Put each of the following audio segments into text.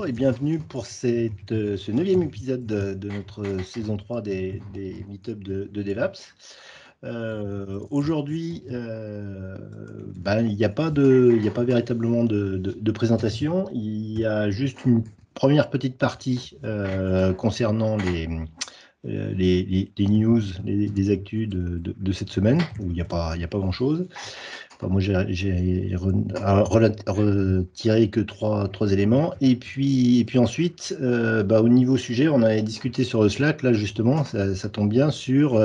Bonjour et bienvenue pour ce 9e épisode de notre saison 3 des meet-up de DevApps. Aujourd'hui, il n'y a pas véritablement de présentation. Il y a juste une première petite partie concernant les news, les actus de cette semaine, où il n'y a pas grand-chose. Enfin, moi, j'ai retiré que trois éléments. Et puis ensuite, au niveau sujet, on avait discuté sur le Slack. Là, justement, ça tombe bien sur...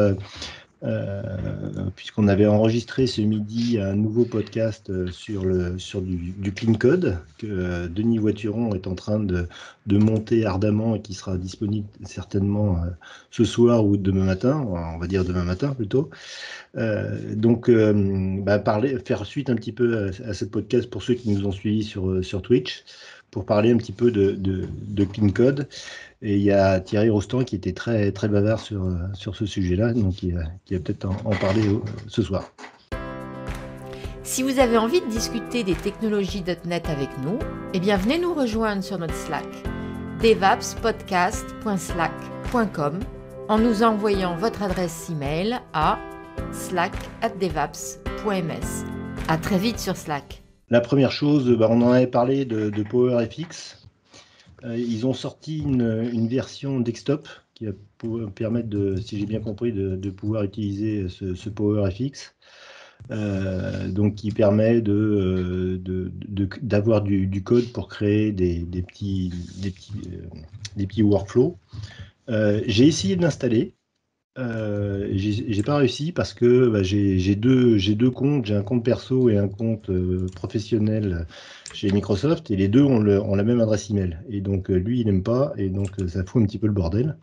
puisqu'on avait enregistré ce midi un nouveau podcast sur du clean code que Denis Voituron est en train de monter ardemment et qui sera disponible certainement ce soir ou demain matin, on va dire demain matin plutôt. Faire suite un petit peu à ce podcast pour ceux qui nous ont suivis sur Twitch, pour parler un petit peu de clean code. Et il y a Thierry Rostand qui était très, très bavard sur ce sujet-là, donc qui va peut-être en parler ce soir. Si vous avez envie de discuter des technologies .NET avec nous, eh bien venez nous rejoindre sur notre Slack, devapspodcast.slack.com, en nous envoyant votre adresse email à slack@devaps.ms. À très vite sur Slack. La première chose, on en avait parlé de PowerFX. Ils ont sorti une version desktop qui va permettre, si j'ai bien compris, de pouvoir utiliser ce PowerFX. Donc qui permet d'avoir du code pour créer des petits workflows. J'ai essayé de l'installer. J'ai pas réussi parce que j'ai deux comptes, j'ai un compte perso et un compte professionnel chez Microsoft, et les deux ont la même adresse email, et donc lui il n'aime pas, et donc ça fout un petit peu le bordel.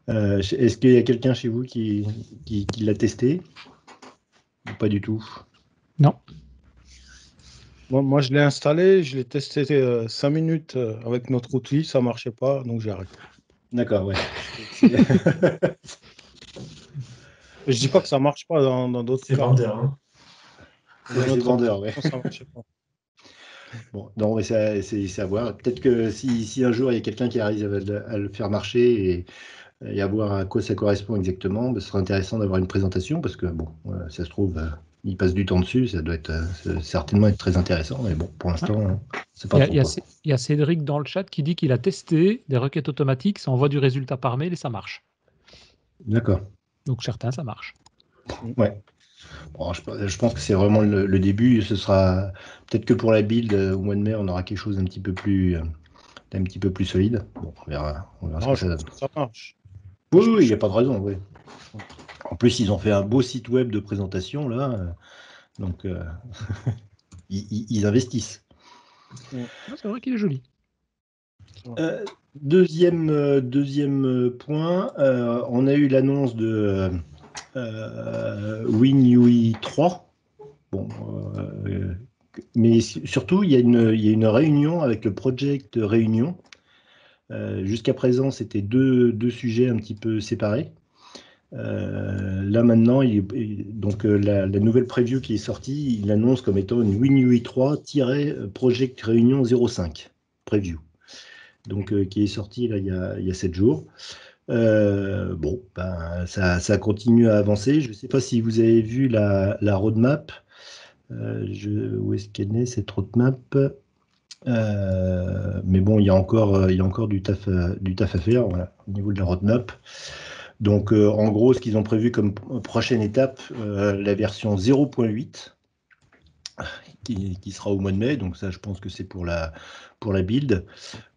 Est-ce qu'il y a quelqu'un chez vous qui l'a testé? Pas du tout. Non. Moi je l'ai installé, je l'ai testé 5 minutes avec notre outil, ça marchait pas, donc j'ai arrêté. D'accord, ouais. Je dis pas que ça marche pas dans d'autres cas. C'est vendeur. Hein. C'est vendeur, ouais. Ça marchait pas. Bon, non, mais c'est à voir. Peut-être que si un jour il y a quelqu'un qui arrive à le faire marcher et à voir à quoi ça correspond exactement, ce serait intéressant d'avoir une présentation, parce que bon, ça se trouve, il passe du temps dessus, ça doit certainement être très intéressant, mais bon, pour l'instant, c'est pas trop. Il y a Cédric dans le chat qui dit qu'il a testé des requêtes automatiques, ça envoie du résultat par mail et ça marche. D'accord. Donc certains, ça marche. Ouais. Bon, je pense que c'est vraiment le début. Ce sera peut-être que pour la build au mois de mai, on aura quelque chose d'un petit peu plus solide. Bon, on verra ce que ça donne. Ça marche. Oui, il n'y a pas de raison. Oui. En plus, ils ont fait un beau site web de présentation là, donc ils investissent. C'est vrai qu'il est joli. Deuxième point, on a eu l'annonce de WinUI 3. Bon, mais surtout, il y a une réunion avec le Project Réunion. Jusqu'à présent, c'était deux sujets un petit peu séparés. Là maintenant, la nouvelle preview qui est sortie, il annonce comme étant une WinUI 3-Project Réunion 05 preview. Donc qui est sortie là, il y a 7 jours. Ça continue à avancer. Je ne sais pas si vous avez vu la roadmap. Où est-ce qu'elle est, cette roadmap? Mais bon, il y a encore du taf à faire, voilà, au niveau de la roadmap. Donc, en gros, ce qu'ils ont prévu comme prochaine étape, la version 0.8, qui sera au mois de mai. Donc ça, je pense que c'est pour la build,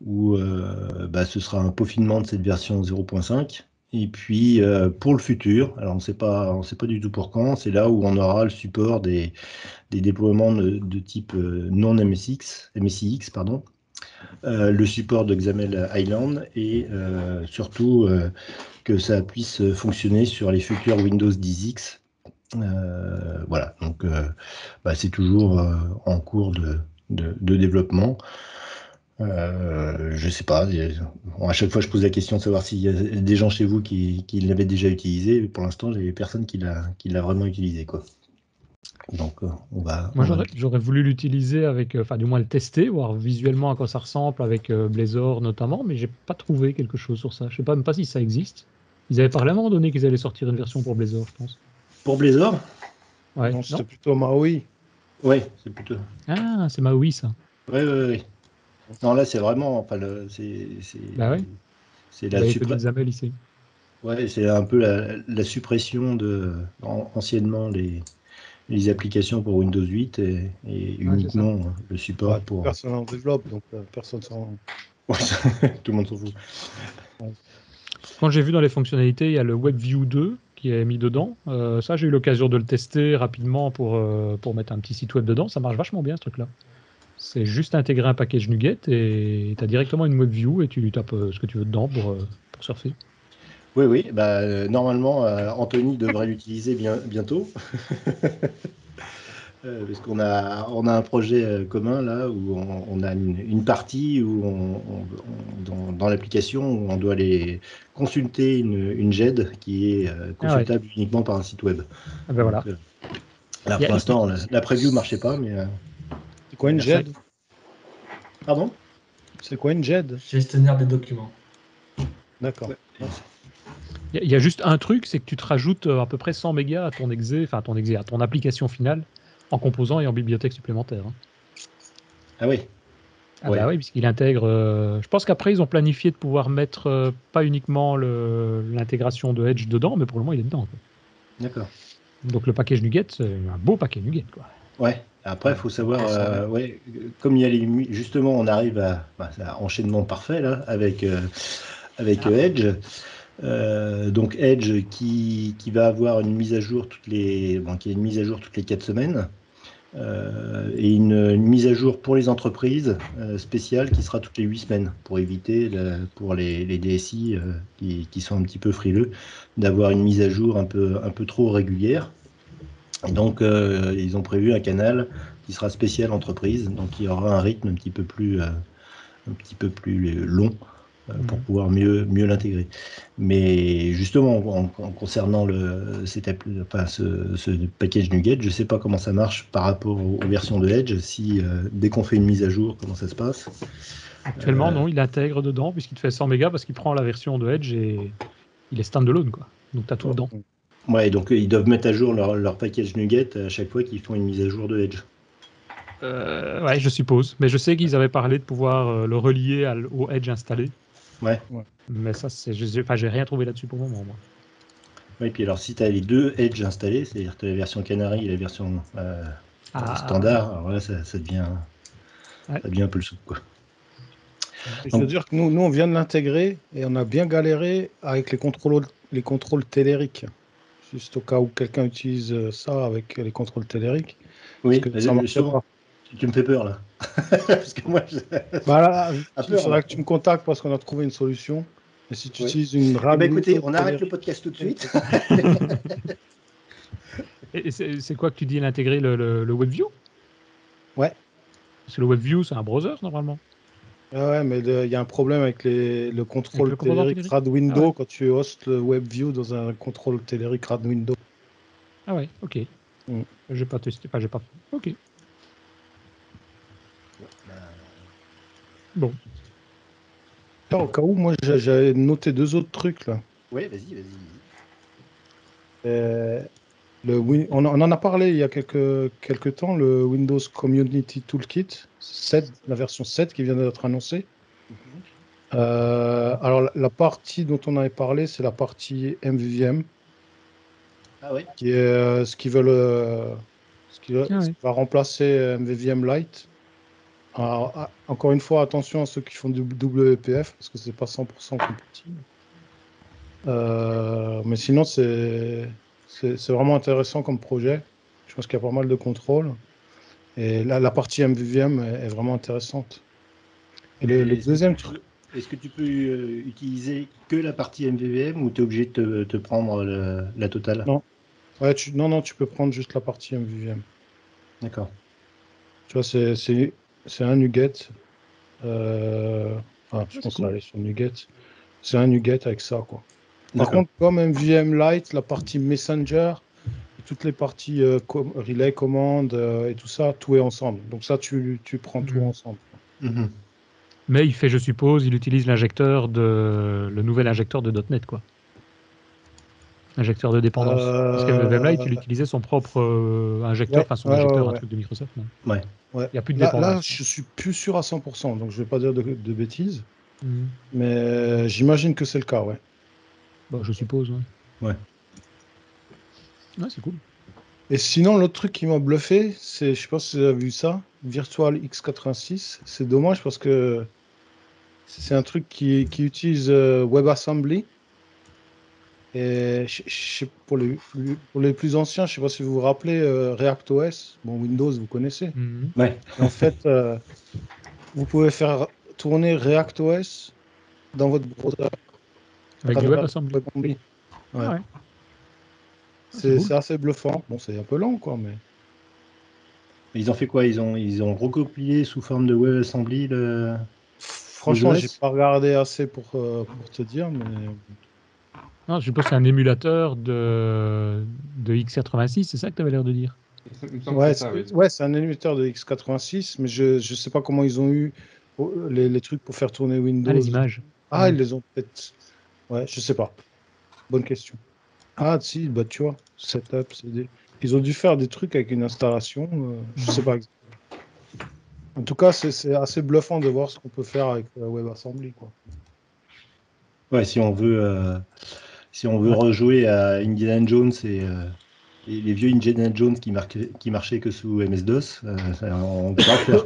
où ce sera un peaufinement de cette version 0.5. Et puis, pour le futur, alors on ne sait pas du tout pour quand, c'est là où on aura le support des déploiements de type non MSIX, le support de XAML Island, et surtout que ça puisse fonctionner sur les futurs Windows 10X. Voilà, donc c'est toujours en cours de développement. Je sais pas, à chaque fois je pose la question de savoir s'il y a des gens chez vous qui l'avaient déjà utilisé. Pour l'instant, j'ai personne qui l'a vraiment utilisé, quoi. Donc, on va. Moi, j'aurais voulu l'utiliser avec, enfin, du moins le tester, voir visuellement à quoi ça ressemble avec Blazor notamment, mais j'ai pas trouvé quelque chose sur ça. Je sais pas même pas si ça existe. Ils avaient parlé à un moment donné qu'ils allaient sortir une version pour Blazor, je pense. Pour Blazor? Ouais, Non, non? c'était plutôt Maui. Oui, c'est plutôt. Ah, c'est Maui, ça. Oui, oui, oui. Non, là, c'est vraiment. Enfin, Bah ouais, c'est il la avait que du Xamel ici. Ouais, c'est un peu la suppression anciennement les applications pour Windows 8 et Ouais, c'est ça. uniquement le support pour. Personne n'en développe, donc personne s'en. Ouais, tout le monde s'en fout. Quand j'ai vu dans les fonctionnalités, il y a le WebView 2 qui est mis dedans. Ça, j'ai eu l'occasion de le tester rapidement pour mettre un petit site web dedans. Ça marche vachement bien, ce truc-là. C'est juste intégrer un package NuGet et tu as directement une WebView et tu tapes ce que tu veux dedans pour surfer. Oui, oui, bah, normalement, Anthony devrait l'utiliser bientôt. Parce on a un projet commun là où on a une partie où dans l'application où on doit aller consulter une GED qui est Ah ouais. consultable uniquement par un site web. Ah ben voilà. Donc, là, Il y pour a- l'instant, la preview ne marchait pas, mais. C'est quoi une Merci. GED? Pardon? C'est quoi une GED? Gestionnaire des documents. D'accord. Ouais. Il y a juste un truc, c'est que tu te rajoutes à peu près 100 mégas à ton exe, à ton application finale, en composant et en bibliothèque supplémentaire. Hein. Ah oui. Ah Ouais. bah oui, puisqu'il intègre. Je pense qu'après, ils ont planifié de pouvoir mettre pas uniquement l'intégration de Edge dedans, mais pour le moment, il est dedans. Quoi. D'accord. Donc le package NuGet, c'est un beau paquet NuGet. Quoi. Ouais. Après, il faut savoir, ouais, comme il y a justement, on arrive c'est un enchaînement parfait là avec Edge. Donc Edge qui va avoir une mise à jour qui a une mise à jour toutes les 4 semaines. Et une mise à jour pour les entreprises spéciale qui sera toutes les 8 semaines pour éviter pour les DSI qui sont un petit peu frileux d'avoir une mise à jour un peu trop régulière. Et donc ils ont prévu un canal qui sera spécial entreprise, donc il y aura un rythme un petit peu plus long pour pouvoir mieux l'intégrer. Mais justement, en concernant ce package NuGet, je ne sais pas comment ça marche par rapport aux versions de Edge, si dès qu'on fait une mise à jour, comment ça se passe. Actuellement, non, il intègre dedans, puisqu'il te fait 100 mégas, parce qu'il prend la version de Edge et il est standalone. Quoi. Donc tu as tout dedans. Ouais, donc ils doivent mettre à jour leur package NuGet à chaque fois qu'ils font une mise à jour de Edge. Ouais, je suppose. Mais je sais qu'ils avaient parlé de pouvoir le relier au Edge installé. Ouais. Mais ça, j'ai rien trouvé là-dessus pour le moment. Moi. Oui, puis alors si tu as les deux Edge installés, c'est-à-dire que tu as la version Canary et la version standard, alors là, ça devient un peu le soupe, quoi. Je veux dire que nous, on vient de l'intégrer et on a bien galéré avec les contrôles télériques. Juste au cas où quelqu'un utilise ça avec les contrôles télériques. Oui, parce que ça marche pas. Tu me fais peur là. Parce que moi, là, il faudra que tu me contactes parce qu'on a trouvé une solution. Et si tu utilises une RAM. Écoutez, on arrête le podcast tout de suite. Et c'est quoi que tu dis l'intégrer le WebView? Ouais. Parce que le WebView, c'est un browser normalement. Ouais, mais il y a un problème avec le contrôle télérique RAD Window quand tu hostes le WebView dans un contrôle télérique RAD Window. Ah ouais, ok. J'ai pas testé, j'ai pas fait. Ok. Bon. Au cas où, moi, j'avais noté 2 autres trucs là. Ouais, vas-y. On en a parlé il y a quelques temps, le Windows Community Toolkit 7, la version 7 qui vient d'être annoncée. Alors, la partie dont on avait parlé, c'est la partie MVVM. Ah ouais. Qui est ce qui va remplacer MVVM Lite. Alors, encore une fois, attention à ceux qui font du WPF parce que c'est pas 100% compatible. Mais sinon, c'est vraiment intéressant comme projet. Je pense qu'il y a pas mal de contrôles. Et là, la partie MVVM est vraiment intéressante. Et le deuxième truc. Est-ce que tu peux utiliser que la partie MVVM ou tu es obligé de te prendre la totale? Non. Ouais, non, tu peux prendre juste la partie MVVM. D'accord. Tu vois, c'est un NuGet. Je pense que ça va aller sur NuGet. C'est un NuGet avec ça, quoi. Par contre, comme MVVM Lite, la partie Messenger, toutes les parties relay, commande et tout ça, tout est ensemble. Donc ça, tu prends tout ensemble. Mhm. Mais je suppose, il utilise le nouvel injecteur de .NET, quoi. Injecteur de dépendance. Parce que Weblight, il utilisait son propre injecteur, Ouais, enfin son ouais, injecteur, ouais, un ouais. truc de Microsoft. Non. Ouais. Ouais. Il n'y a plus de Là, dépendance. je suis plus sûr à 100%, donc je vais pas dire de bêtises, Mhm. mais j'imagine que c'est le cas, ouais. Bah, je suppose, ouais. Ouais. Ouais, c'est cool. Et sinon, l'autre truc qui m'a bluffé, c'est, je sais pas si vous avez vu ça, Virtual X86. C'est dommage parce que c'est un truc qui utilise WebAssembly. Et pour les plus anciens, je sais pas si vous vous rappelez ReactOS. Bon, Windows, vous connaissez. Mhm. Ouais. Et en fait, vous pouvez faire tourner ReactOS dans votre browser à Avec du travers WebAssembly. WebAssembly. Ouais. Ah ouais. Ah, c'est cool. C'est assez bluffant. Bon, c'est un peu lent, quoi, mais. Ils ont fait quoi? Ils ont recopié sous forme de WebAssembly le Franchement, j'ai OS? pas regardé assez pour te dire, mais. Non, je suppose que c'est un émulateur de x86, c'est ça que tu avais l'air de dire? Il me semble que c'est ça, oui. Ouais, c'est un émulateur de x86, mais je sais pas comment ils ont eu les trucs pour faire tourner Ah, Windows. les images. Ah, ils les ont peut-être. Ouais, je sais pas. Bonne question. Ah, si, bah tu vois, setup, ils ont dû faire des trucs avec une installation, je sais pas exactement. En tout cas, c'est assez bluffant de voir ce qu'on peut faire avec WebAssembly, quoi. Ouais, si on veut rejouer à Indiana Jones et les vieux Indiana Jones qui marchaient que sous MS-DOS, on pourra le faire.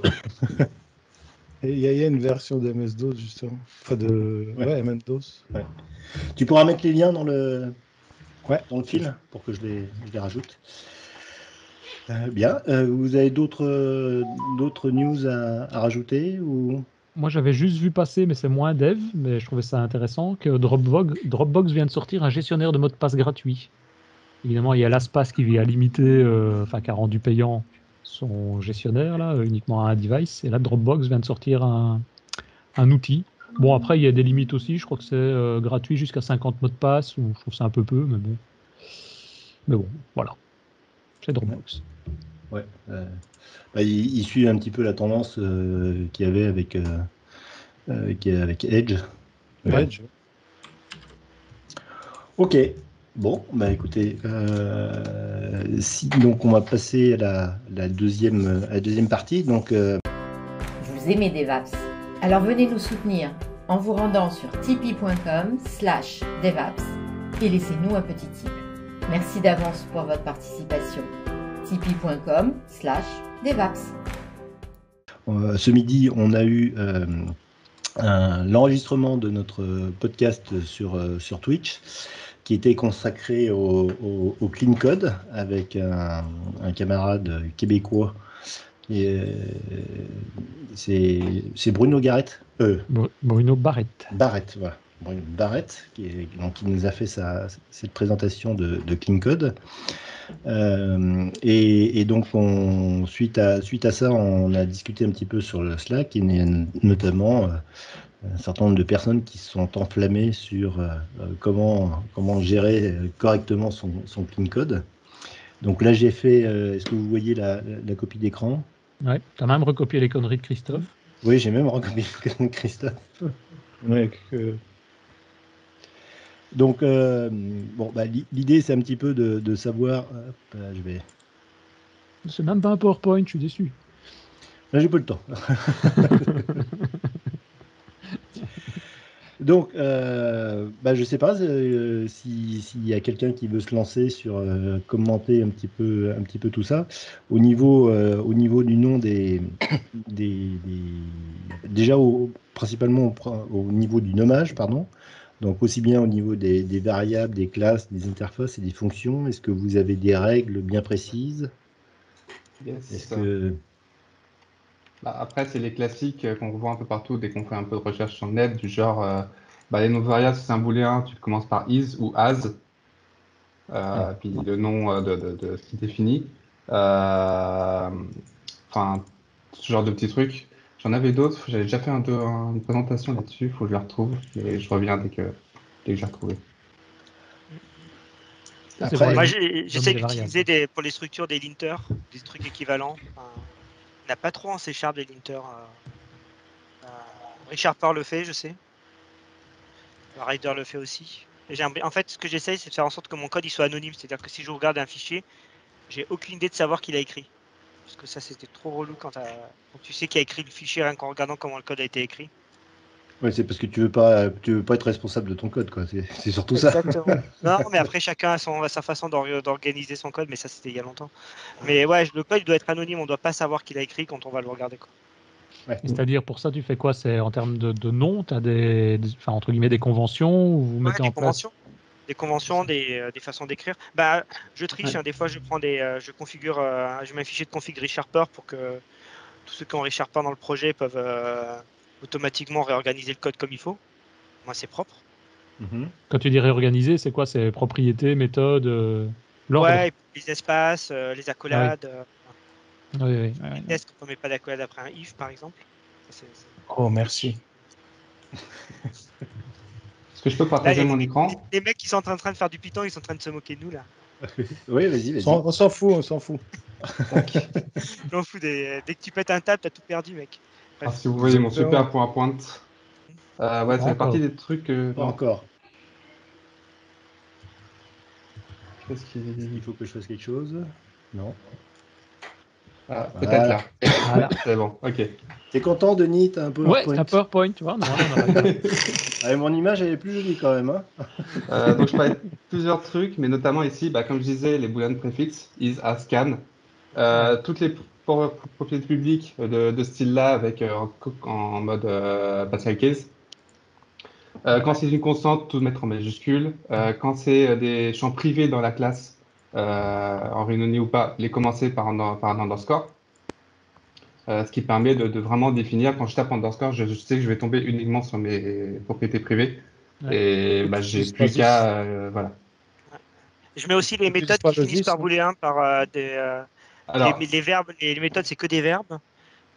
Et il y a une version de MS-DOS, justement. Enfin, Ouais. MS-DOS. Ouais. Tu pourras mettre les liens dans Ouais. le fil pour que je les rajoute. Bien. Vous avez d'autres news à rajouter ou... Moi, j'avais juste vu passer, mais c'est moins dev, mais je trouvais ça intéressant, que Dropbox vient de sortir un gestionnaire de mots de passe gratuit. Évidemment, il y a LastPass qui a limité, enfin, qui a rendu payant son gestionnaire, là, uniquement à un device. Et là, Dropbox vient de sortir un outil. Bon, après, il y a des limites aussi. Je crois que c'est gratuit jusqu'à 50 mots de passe, ou je trouve ça un peu peu, mais bon. Mais bon, voilà. C'est Dropbox. Ouais. Il suit un petit peu la tendance qu'il y avait avec Edge. Ouais. Edge. Ok. Bon, bah écoutez, donc on va passer à la deuxième partie. Donc, Vous aimez DevApps? Alors venez nous soutenir en vous rendant sur tipeee.com/devaps et laissez-nous un petit tip. Merci d'avance pour votre participation. tipeee.com/devaps. ce midi, on a eu l'enregistrement de notre podcast sur Twitch, qui était consacré au clean code avec un camarade québécois. C'est Bruno Garrett. Bruno Barrett. Barrett, voilà. Bruno Barrett, qui nous a fait cette présentation de clean code. Et donc, suite à ça, on a discuté un petit peu sur le Slack, et notamment un certain nombre de personnes qui se sont enflammées sur comment gérer correctement son clean code. Donc là, j'ai fait, est-ce que vous voyez la copie d'écran? Ouais, tu as même recopié les conneries de Christophe. Oui, j'ai même recopié les conneries de Christophe. Ouais, Donc, l'idée, c'est un petit peu de savoir... Là, C'est même pas un PowerPoint, je suis déçu. Là, j'ai pas le temps. Donc, je sais pas s'il y a quelqu'un qui veut se lancer sur commenter un petit peu tout ça. Au niveau du nom déjà principalement au niveau du nommage, pardon. Donc aussi bien au niveau des variables, des classes, des interfaces et des fonctions. Est-ce que vous avez des règles bien précises? Yes. Est-ce que... Après, c'est les classiques qu'on revoit un peu partout dès qu'on fait un peu de recherche sur le net, du genre, les noms de variables, si c'est un booléen, tu commences par is ou as, puis le nom de ce qui définit. Enfin, ce genre de petits trucs. J'en avais d'autres, j'avais déjà fait une présentation là-dessus, il faut que je la retrouve, mais je reviens dès que j'ai retrouvé. Ça, c'est Après, pour Moi, les- j'essaie nommer les d'utiliser pour les structures des linters, des trucs équivalents. Enfin, il n'y a pas trop en C# des linters. ReSharper le fait, je sais. Rider le fait aussi. Et en fait, ce que j'essaye, c'est de faire en sorte que mon code il soit anonyme. C'est-à-dire que si je regarde un fichier, j'ai aucune idée de savoir qui l'a écrit. Parce que ça, c'était trop relou quand tu sais qui a écrit le fichier rien qu'en regardant comment le code a été écrit. ouais, c'est parce que tu veux pas être responsable de ton code, quoi. C'est surtout ça. Exactement. Non, mais après, chacun a sa façon d'organiser son code, mais ça, c'était il y a longtemps. Mais ouais, le code il doit être anonyme. On doit pas savoir qui l'a écrit quand on va le regarder, quoi. Ouais. C'est-à-dire, pour ça, tu fais quoi? C'est en termes de nom, tu as enfin, entre guillemets, des conventions où vous Ouais, mettez des en place. conventions. Des conventions, des façons d'écrire. Bah, je triche, hein, des fois je prends je configure, je mets un fichier de config ReSharper pour que tous ceux qui ont ReSharper dans le projet peuvent automatiquement réorganiser le code comme il faut. Moi, c'est propre. Mhm. Quand tu dis réorganiser, c'est quoi? C'est propriété, méthode, l'ordre? Ouais, et puis les espaces, les accolades, Oui, oui, oui, les oui. tests quand on met pas d'accolade après un if, par exemple. Ça, Oh, merci. Est-ce que je peux Là, partager mon écran? les mecs qui sont en train de faire du Python, ils sont en train de se moquer de nous, là. Oui, vas-y. On s'en fout, on s'en fout. Tac. Je m'en fous, dès que tu pètes un tab, t'as tout perdu, mec. Alors, Bref. si vous voyez mon Exactement. super PowerPoint, ouais, ça fait partie Encore. des trucs. Pas encore. Qu'est-ce qui. Il faut que je fasse quelque chose. Non. Ah, Voilà. peut-être là. Voilà. C'est bon, ok. T'es content, Denis? T'as un Ouais, PowerPoint? un PowerPoint, tu vois. Normalement, on aurait pas. Ah, mon image, elle est plus jolie quand même. Hein. Donc, je parlais de plusieurs trucs, mais notamment ici, comme je disais, les boolean prefix, is, as, can. Toutes les propriétés publiques de ce style-là avec en mode Pascal Case. Quand c'est une constante, tout mettre en majuscule. Quand c'est des champs privés dans la classe, en réunion ou pas, les commencer par un underscore. Ce qui permet de vraiment définir, quand je tape underscore, je sais que je vais tomber uniquement sur mes propriétés privées. Ouais. Et Et tu j'ai utilises pas plus this. qu'à. Voilà. Je mets aussi les Tu utilises méthodes pas qui le finissent this, par non? booléen, par Alors, les verbes, les méthodes, c'est que des verbes.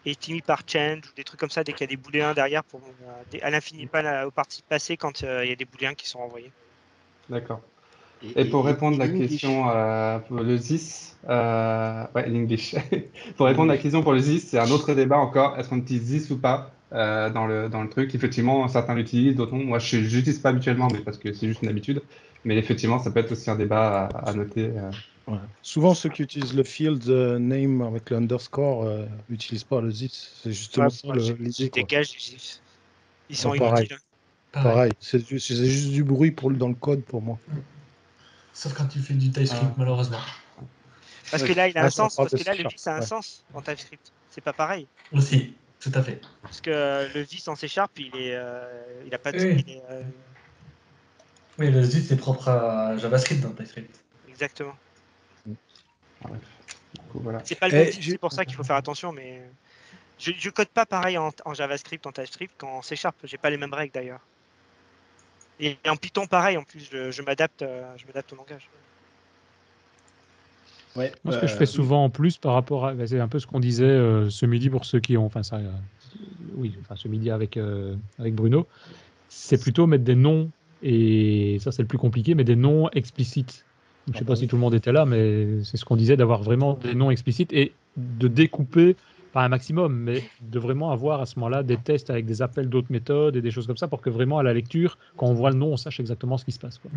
Et fini par change ou des trucs comme ça dès qu'il y a des booléens derrière à l'infini, pas au parti passé quand il y a des booléens qui sont renvoyés. d'accord. Et pour répondre à la English. question pour le ZIS, ouais, l'English. Pour répondre à la question pour le ZIS, c'est un autre débat encore. Est-ce qu'on utilise ZIS ou pas dans le truc? Effectivement, certains l'utilisent, d'autres non. Moi, je n'utilise pas habituellement, mais parce que c'est juste une habitude. Mais effectivement, ça peut être aussi un débat à noter. Ouais. Souvent, ceux qui utilisent le field name avec le underscore n'utilisent pas le this. C'est justement Ouais, ça moi, je l'idée, quoi. dégage les gifs. Ils sont pareil. inutiles. Pareil. C'est juste du bruit dans le code pour moi. Sauf quand tu fais du TypeScript, malheureusement. Parce Ouais. que là, il a Ah, un ça, on sens. parle Parce de que là, le C# vis a un ouais. sens en TypeScript. C'est pas pareil. Aussi, tout à fait. Parce que le vis en C#, il a pas de. Oui. il est, Oui, le ZIT c'est propre à JavaScript dans TypeScript. exactement. Bref. Du coup, voilà. C'est pas le même Et type, c'est pour ça qu'il faut faire attention. Mais je code pas pareil en JavaScript, en TypeScript qu'en C#. J'ai pas les mêmes règles d'ailleurs. Et en Python, pareil. En plus, je m'adapte au langage. Ouais, Moi, ce que je fais souvent en plus par rapport à. C'est un peu ce qu'on disait ce midi pour ceux qui ont. Enfin, ça. Oui, enfin, ce midi avec Bruno. C'est plutôt mettre des noms, et ça, c'est le plus compliqué, mais des noms explicites. Donc, je ne sais pas si tout le monde était là, mais c'est ce qu'on disait, d'avoir vraiment des noms explicites et de découper, pas un maximum, mais de vraiment avoir à ce moment-là des tests avec des appels d'autres méthodes et des choses comme ça pour que vraiment à la lecture, quand on voit le nom, on sache exactement ce qui se passe, quoi.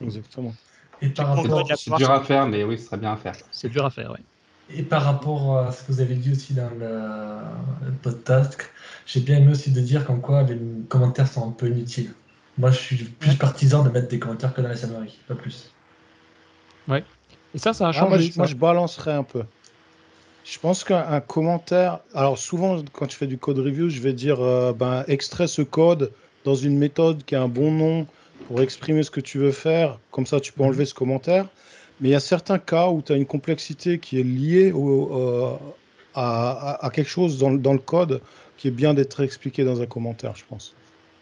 Exactement. Et par rapport, C'est dur à faire, mais oui, ce serait bien à faire. C'est dur à faire, oui. et par rapport à ce que vous avez dit aussi dans le podcast, j'ai bien aimé aussi de dire comme quoi les commentaires sont un peu inutiles. Moi, je suis plus partisan de mettre des commentaires que dans les summary, pas plus. Ouais. Et ça a Moi, changé. je balancerais un peu. Je pense qu'un commentaire. Alors, souvent, quand je fais du code review, je vais dire extrais ce code dans une méthode qui a un bon nom pour exprimer ce que tu veux faire. Comme ça, tu peux enlever ce commentaire. Mais il y a certains cas où tu as une complexité qui est liée à quelque chose dans le code qui est bien d'être expliqué dans un commentaire, je pense.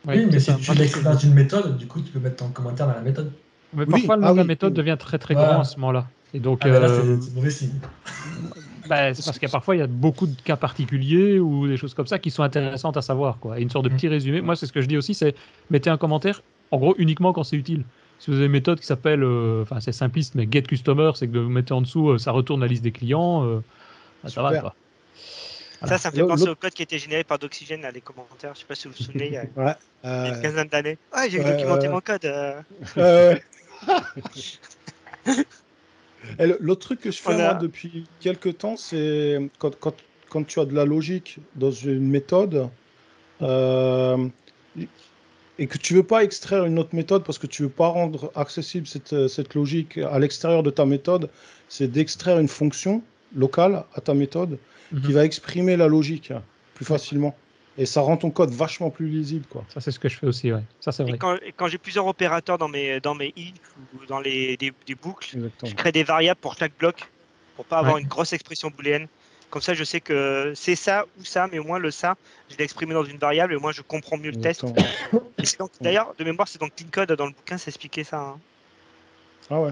Oui, mais c'est si ça. tu Moi, l'écris dans une méthode, du coup, tu peux mettre ton commentaire dans la méthode. Mais Oui, parfois, le nom de la oui, méthode oui. devient très très Voilà. grand à ce moment-là. Et donc, Ah, mais là, c'est mauvais signe. c'est parce qu'il y a parfois il y a beaucoup de cas particuliers ou des choses comme ça qui sont intéressantes à savoir, quoi. Et une sorte de petit résumé. Moi, c'est ce que je dis aussi, c'est mettez un commentaire, en gros, uniquement quand c'est utile. Si vous avez une méthode qui s'appelle, enfin c'est simpliste, mais get customer, c'est que vous mettez en dessous, ça retourne la liste des clients, ça va Super. quoi. Ça me fait penser au code qui était généré par d'Oxygène, là, les commentaires. Je sais pas si vous vous souvenez, il y a Ouais. une quinzaine d'années. Ah, j'ai Ouais, documenté ouais. mon code. Ouais. Et l'autre truc que je fais On moi a- depuis quelques temps, c'est quand tu as de la logique dans une méthode euh, et que tu veux pas extraire une autre méthode parce que tu veux pas rendre accessible cette logique à l'extérieur de ta méthode, c'est d'extraire une fonction locale à ta méthode qui Mhm. va exprimer la logique plus facilement. Et ça rend ton code vachement plus lisible, quoi. Ça c'est ce que je fais aussi, ouais. Ça c'est Et vrai. quand j'ai plusieurs opérateurs dans mes if ou dans des boucles, je Exactement. crée des variables pour chaque bloc pour pas avoir Ouais. une grosse expression booléenne. Comme ça, je sais que c'est ça ou ça, mais au moins le ça, je l'ai exprimé dans une variable et au moins je comprends mieux le test. Exactement. Et c'est d'ailleurs, de mémoire, c'est dans Clean Code, dans le bouquin, c'est expliqué ça. Hein. Ah ouais.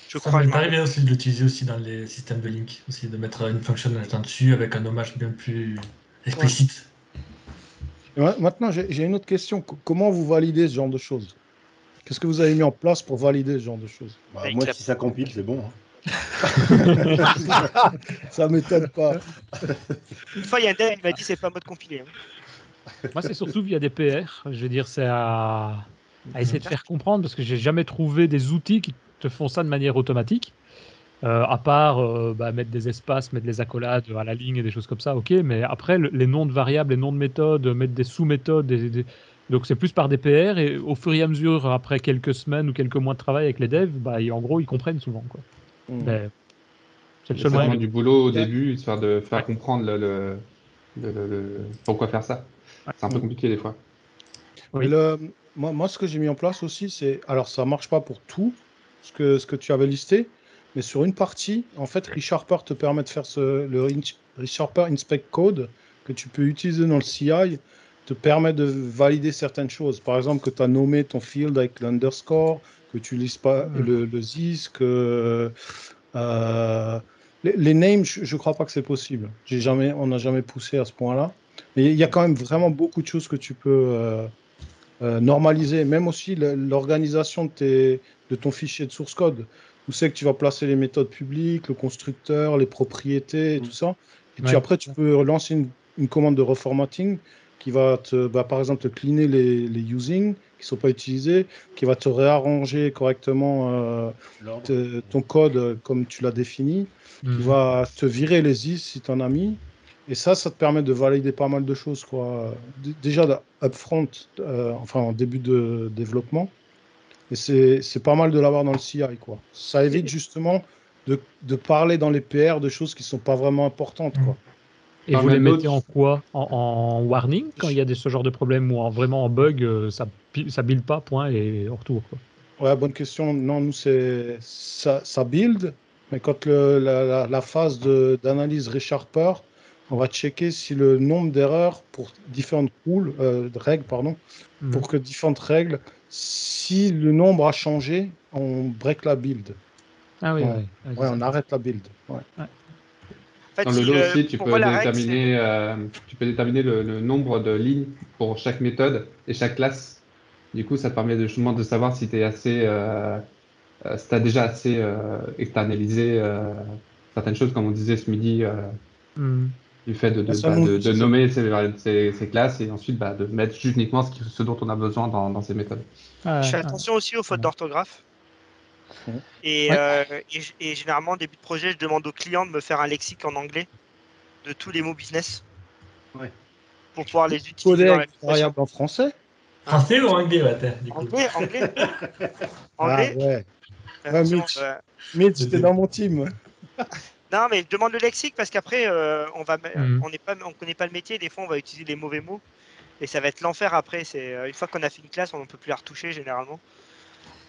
Je Ça crois, je m'est me rappelle. arrivé aussi de l'utiliser aussi dans les systèmes de link, aussi de mettre une fonction là-dessus avec un hommage bien plus explicite. Et maintenant, j'ai une autre question. Comment vous validez ce genre de choses? Qu'est-ce que vous avez mis en place pour valider ce genre de choses? Bah, Avec moi, la- si ça compile, c'est bon. Hein. Ça m'étonne pas. Une fois, il y a un dev, il m'a dit c'est pas mode compilé. Hein. Moi c'est surtout via des PR. Je veux dire, c'est à essayer de faire comprendre parce que j'ai jamais trouvé des outils qui te font ça de manière automatique. À part mettre des espaces, mettre les accolades à la ligne et des choses comme ça, ok, mais après, les noms de variables, les noms de méthodes, mettre des sous-méthodes, donc c'est plus par des PR, et au fur et à mesure, après quelques semaines ou quelques mois de travail avec les devs, en gros, ils comprennent souvent, quoi. Mais c'est le Mais seul ça moyen. demande du boulot au Ouais. début, de faire Ouais. comprendre pourquoi faire ça. Ouais. C'est un peu Mm. compliqué des fois. Mais Oui. moi, ce que j'ai mis en place aussi, c'est. Alors, ça marche pas pour tout, ce que tu avais listé, mais sur une partie, en fait, ReSharper te permet de faire ReSharper Inspect Code que tu peux utiliser dans le CI, te permet de valider certaines choses. Par exemple, que tu as nommé ton field avec l'underscore, que tu lises pas le this, que. euh, les names, je crois pas que c'est possible. On n'a jamais poussé à ce point-là. Mais il y a quand même vraiment beaucoup de choses que tu peux normaliser, même aussi l'organisation de ton fichier de source code. Où c'est que tu vas placer les méthodes publiques, le constructeur, les propriétés et tout ça. Et Ouais. après, tu peux lancer une commande de reformatting qui va par exemple, te cleaner les using qui ne sont pas utilisés, qui va te réarranger correctement L'ordre. ton code comme tu l'as défini, qui Mhm. va te virer les is si tu en as mis. Et ça te permet de valider pas mal de choses, quoi. Déjà, upfront, enfin en début de développement. Et c'est pas mal de l'avoir dans le CI, quoi. Ça évite justement de parler dans les PR de choses qui sont pas vraiment importantes, quoi. Et Non, vous mais les mettez l'autre, en quoi? En warning quand il y a ce genre de problème ou vraiment en bug, ça build pas, point, et au retour, quoi. Ouais, bonne question. Non, nous, ça build, mais quand la phase d'analyse ReSharper, on va checker si le nombre d'erreurs pour différentes règles, pardon, Mhm. pour que différentes règles, si le nombre a changé, on break la build. Ah oui, On, oui. Ouais, c'est ouais, ça. on arrête la build. Ouais. Ouais. En fait, dans le lot aussi, pour moi, la règle, c'est. tu peux déterminer le nombre de lignes pour chaque méthode et chaque classe. Du coup, ça te permet justement de savoir si tu es assez, si t'as déjà assez externalisé certaines choses, comme on disait ce midi, Mhm. du fait Ouais, ça, nous de aussi, c'est nommer ces classes et ensuite de mettre juste uniquement ce dont on a besoin dans ces méthodes. Je Ah, fais ah, attention aussi aux fautes ouais. d'orthographe. bon. Et, Ouais. généralement, en début de projet, je demande au client de me faire un lexique en anglais de tous les mots business Ouais. pour pouvoir les Coder utiliser dans avec des l'application. variables en français? Hein? Français ou anglais, ouais, du coup. Anglais, anglais, Ah anglais. ouais. Ouais, Attention. Mitch, t'es dans mon team. Non, mais je demande le lexique parce qu'après, Mhm. on connaît pas le métier. Des fois, on va utiliser les mauvais mots et ça va être l'enfer après. C'est une fois qu'on a fait une classe, on ne peut plus la retoucher généralement.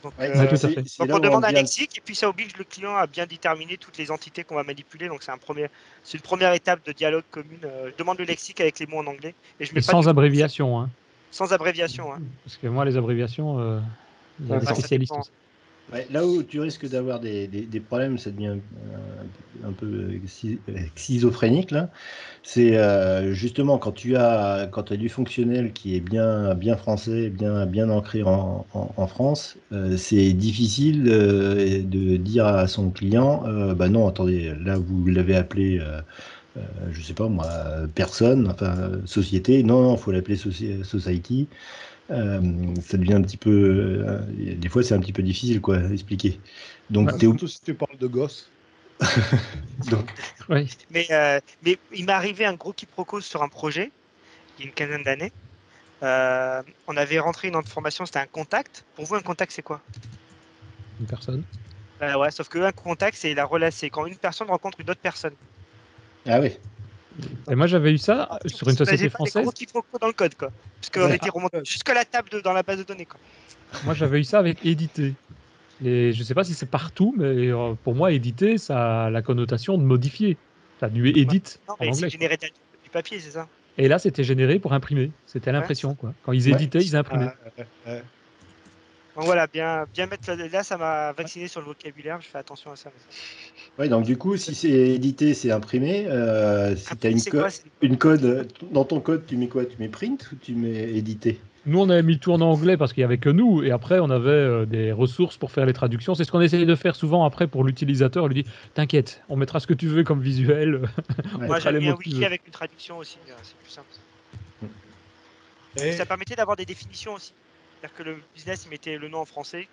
Donc, Ouais, Ouais, tout à fait. c'est là on où on demande un devient. lexique et puis ça oblige le client à bien déterminer toutes les entités qu'on va manipuler. Donc, c'est une première étape de dialogue commune. Je demande le lexique avec les mots en anglais et je Et mets pas du sans tout abréviation, hein. sans abréviation. Hein. Parce que moi, les abréviations, il y a Ouais, des Ouais, ça spécialistes dépend. aussi. Ouais, là où tu risques d'avoir des problèmes, ça devient un peu schizophrénique là. C'est justement quand tu as du fonctionnel qui est bien français, bien ancré en France, c'est difficile de dire à son client, bah non, attendez, là vous l'avez appelé, je sais pas moi, personne, enfin société, non, faut l'appeler society. Ça devient un petit peu, des fois c'est un petit peu difficile quoi, à expliquer. Donc t'es Surtout si tu parles de gosses. donc Oui. Mais il m'est arrivé un gros quiproquo sur un projet, il y a une quinzaine d'années. On avait rentré une information, c'était un contact. Pour vous, un contact, c'est quoi? Une personne. Ouais, sauf qu'un contact, c'est c'est quand une personne rencontre une autre personne. ah ouais. Et moi, j'avais eu ça Alors, sur une société pas des gros française. quiproquos dans le code, quoi. Parce qu'on Ouais. était remonté jusque la table dans la base de données, quoi. Moi, j'avais eu ça avec éditer. Et je sais pas si c'est partout, mais pour moi, éditer, ça a la connotation de modifier. Ça a du edit Non, en mais c'est anglais. généré du papier, c'est ça. Et là, c'était généré pour imprimer. C'était l'impression, quoi. Quand ils Ouais. éditaient, ils imprimaient. Donc voilà, bien mettre là, ça m'a vacciné sur le vocabulaire. Je fais attention à ça. Ouais, donc du coup, si c'est édité, c'est imprimé. Si tu as C'est quoi? une code, dans ton code, tu mets quoi? Tu mets print ou tu mets édité? Nous, on avait mis tout en anglais parce qu'il n'y avait que nous. Et après, on avait des ressources pour faire les traductions. C'est ce qu'on essaye de faire souvent après pour l'utilisateur. On lui dit, t'inquiète, on mettra ce que tu veux comme visuel. Ouais. On Moi, mettra j'avais les mis mots un que tu wiki veux. avec une traduction aussi. C'est plus simple. Et Ça permettait d'avoir des définitions aussi. C'est-à-dire que le business, il mettait le nom en français.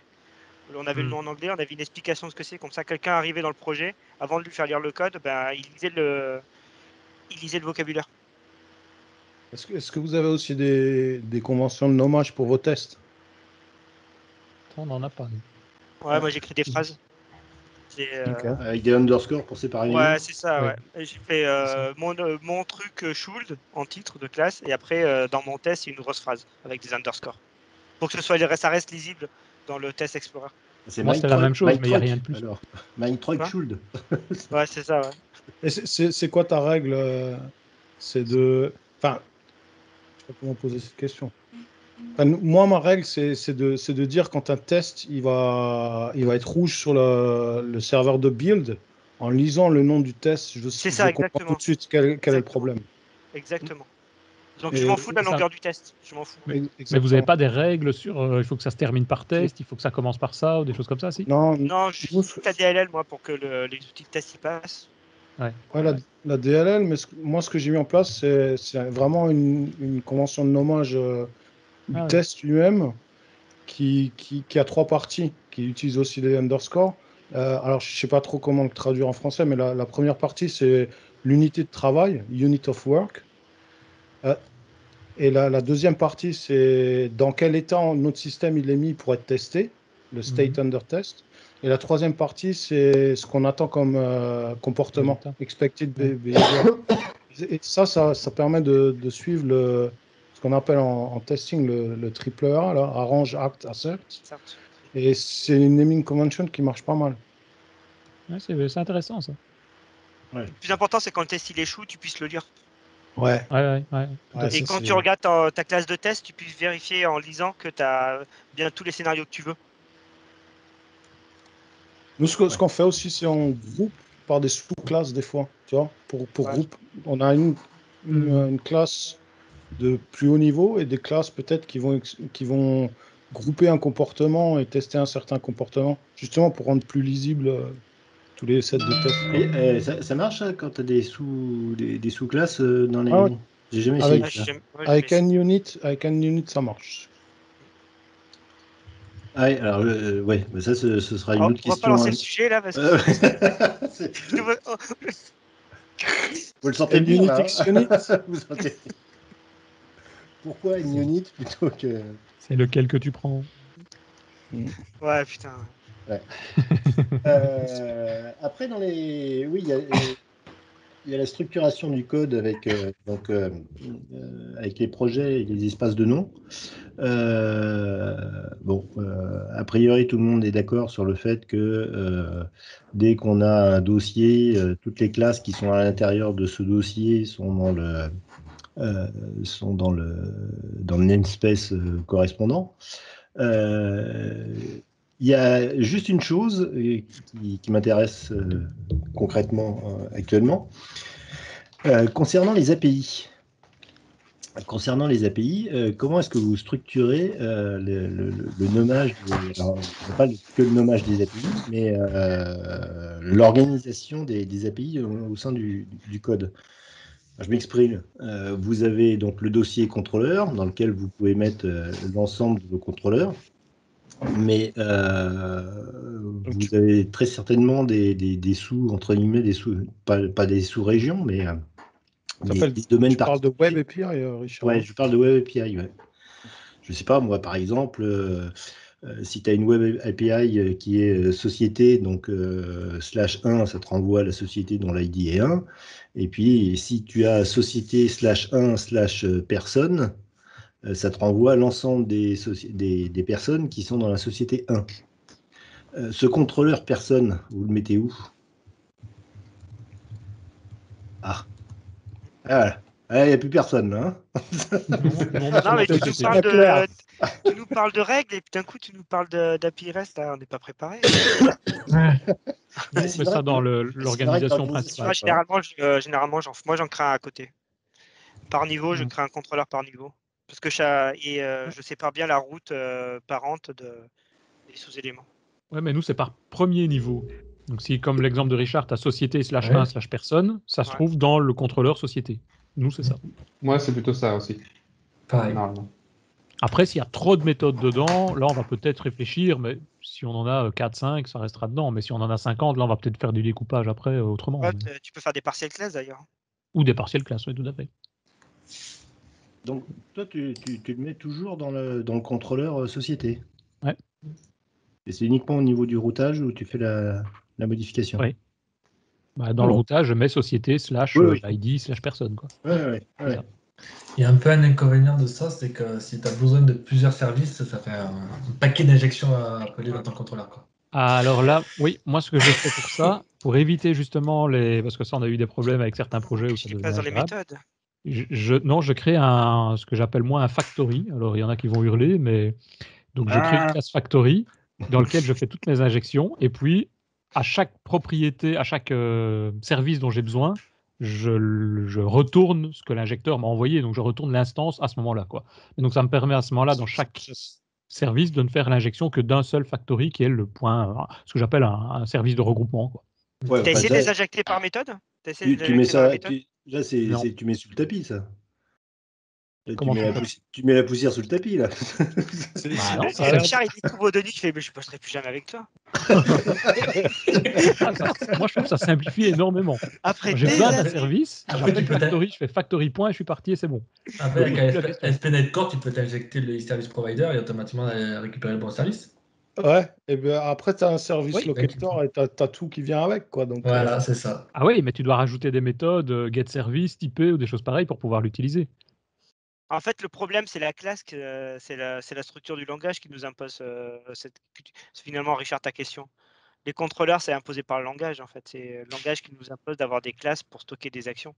On avait le nom en anglais, on avait une explication de ce que c'est. Comme ça, quelqu'un arrivait dans le projet, avant de lui faire lire le code, ben, il lisait le vocabulaire. est-ce que vous avez aussi des conventions de nommage pour vos tests? On n'en a pas. Ouais, moi j'écris des phrases. Ok. Avec des underscores pour séparer les mots? Ouais, c'est ça, Ouais. ouais. Et j'ai fait mon truc Schuld en titre de classe, et après, dans mon test, c'est une grosse phrase avec des underscores. Pour que ça reste lisible dans le test Explorer. C'est Moi, c'était la même chose, mais il n'y a rien de plus. alors. Mein Truck Quoi Schuld. Ouais, c'est ça, ouais. Et c'est quoi ta règle? C'est de. Enfin, je sais pas comment poser cette question. Enfin, moi, ma règle, c'est de dire quand un test il va être rouge sur le serveur de build, en lisant le nom du test, C'est je ça, comprends tout exactement. de suite quel est le Exactement. problème. Exactement. Donc je Et- m'en fous de la c'est ça. longueur du test. Je m'en fous. Mais vous Exactement. n'avez pas des règles sur il faut que ça se termine par test, il faut que ça commence par ça, ou des choses comme ça, si? Non, Non, je nous, suis la DLL, moi, pour que les outils de test y passent. Ouais. ouais, la DLL, mais moi, ce que j'ai mis en place, c'est vraiment une convention de nommage du Ah ouais. test lui-même qui a trois parties, qui utilise aussi les underscores. Alors, je ne sais pas trop comment le traduire en français, mais la première partie, c'est l'unité de travail, unit of work. Et la deuxième partie, c'est dans quel état notre système il est mis pour être testé, le state under test. Et la troisième partie, c'est ce qu'on attend comme comportement, Résultat. expected Ouais. behavior. Et ça permet de suivre ce qu'on appelle en testing le triple A, là, arrange, act, accept. Certes. Et c'est une naming convention qui marche pas mal. Ouais, c'est intéressant, ça. Le plus important, c'est quand le test il échoue, tu puisses le lire. Ouais. Ouais. Tout à Ouais, fait. Et ça, quand tu regardes ta classe de test, tu puisses vérifier en lisant que tu as bien tous les scénarios que tu veux. Nous, ce qu'on fait aussi, c'est on groupe par des sous-classes des fois. Tu vois, pour Ouais. groupe, on a une classe de plus haut niveau et des classes peut-être qui vont grouper un comportement et tester un certain comportement, justement pour rendre plus lisible tous les sets de tests. Et, ça marche ça, quand tu as des sous-classes dans les. Ah ouais. J'ai jamais essayé Avec, ça. avec un unit, ça marche. Ah ouais, alors ouais, mais ça ce sera une autre On va question. pas lancer hein. le sujet là parce que Vous le sentez Un bien unit là, X hein unit. Vous sentez... Pourquoi une unit plutôt que. C'est lequel que tu prends? ouais, putain. Ouais. Après, dans les. Oui, il y a la structuration du code avec, avec les projets et les espaces de nom. A priori, tout le monde est d'accord sur le fait que dès qu'on a un dossier, toutes les classes qui sont à l'intérieur de ce dossier sont dans le namespace correspondant. Il y a juste une chose qui m'intéresse concrètement actuellement. Concernant les API. Comment est-ce que vous structurez le nommage alors, on n'a pas que le nommage des API, mais l'organisation des API au sein du code. Je m'exprime. Vous avez donc le dossier contrôleur dans lequel vous pouvez mettre l'ensemble de vos contrôleurs, mais vous avez très certainement des sous, entre guillemets, pas des sous-régions, mais des domaines Tu parles de particuliers. Web API, Richard. Ouais, je parle de Web API. Ouais. Je sais pas, moi, par exemple, si tu as une Web API qui est société, donc /1, ça te renvoie à la société dont l'ID est 1. Et puis, si tu as société /1 /personne, ça te renvoie à l'ensemble des personnes qui sont dans la société 1. Ce contrôleur personne, vous le mettez où? Ah. Voilà. Il n'y a plus personne là. Hein. Non, mais tu nous parles de règles et puis d'un coup tu nous parles d'API REST, là, on n'est pas préparé. On met ça dans l'organisation principale. Généralement, moi j'en crée un à côté. Par niveau, je crée un contrôleur par niveau. Parce que je sépare bien la route parente des sous-éléments. Ouais, mais nous, c'est par premier niveau. Donc, si, comme l'exemple de Richard, tu as société /1 /personne, ça se trouve dans le contrôleur société. Nous, c'est ça. Moi, c'est plutôt ça aussi. Pareil. Normalement. Après, s'il y a trop de méthodes dedans, là, on va peut-être réfléchir, mais si on en a 4, 5, ça restera dedans. Mais si on en a 50, là, on va peut-être faire du découpage après autrement. Ouais, tu peux faire des partiels classes d'ailleurs. Ou des partiels classes, oui, tout à fait. Donc, toi, tu le mets toujours dans le contrôleur société. Ouais. Et c'est uniquement au niveau du routage où tu fais la modification. Oui. Bah, dans le routage, je mets société /ID /personne. Quoi. Ouais. Il y a un peu un inconvénient de ça, c'est que si tu as besoin de plusieurs services, ça fait un paquet d'injections à appeler dans ton contrôleur. Quoi. Alors là, oui, moi ce que j'ai fait pour ça, pour éviter justement parce que ça on a eu des problèmes avec certains projets où ça devenait dans les méthodes. Je crée ce que j'appelle moi un factory. Alors il y en a qui vont hurler, mais donc je crée une classe factory dans lequel je fais toutes mes injections et puis à chaque propriété, à chaque service dont j'ai besoin, je retourne ce que l'injecteur m'a envoyé. Donc je retourne l'instance à ce moment-là, quoi. Et donc ça me permet à ce moment-là dans chaque service de ne faire l'injection que d'un seul factory qui est le point, ce que j'appelle un service de regroupement. Quoi. Ouais, tu as essayé de les injecter par méthode? Tu mets ça, là, tu mets sous le tapis, ça. Là, tu mets la poussière sous le tapis, là. Richard, il découvre au Denis, il fait, mais je ne passerai plus jamais avec toi. Moi, je trouve que ça simplifie énormément. Après, j'ai besoin d'un service, j'appelle factory, je fais factory point et je suis parti et c'est bon. Après, avec SPNet Core, tu peux t'injecter le service provider et automatiquement récupérer le bon service. Ouais, et bien après, tu as un service locator et tu as tout qui vient avec. Quoi, donc, voilà, c'est ça. Ah oui, mais tu dois rajouter des méthodes, get service, typé ou des choses pareilles pour pouvoir l'utiliser. En fait, le problème, c'est la classe, c'est la structure du langage qui nous impose finalement, Richard, ta question. Les contrôleurs, c'est imposé par le langage, en fait. C'est le langage qui nous impose d'avoir des classes pour stocker des actions.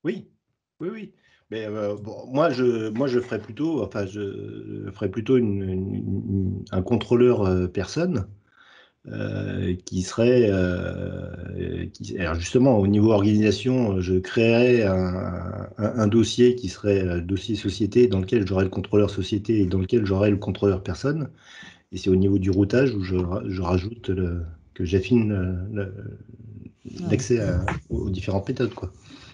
Oui. Mais moi, je ferais plutôt, un contrôleur personne qui serait, alors justement, au niveau organisation, je créerais un dossier qui serait dossier société dans lequel j'aurais le contrôleur société et dans lequel j'aurais le contrôleur personne. Et c'est au niveau du routage où je rajoute que j'affine l'accès aux différentes méthodes, quoi.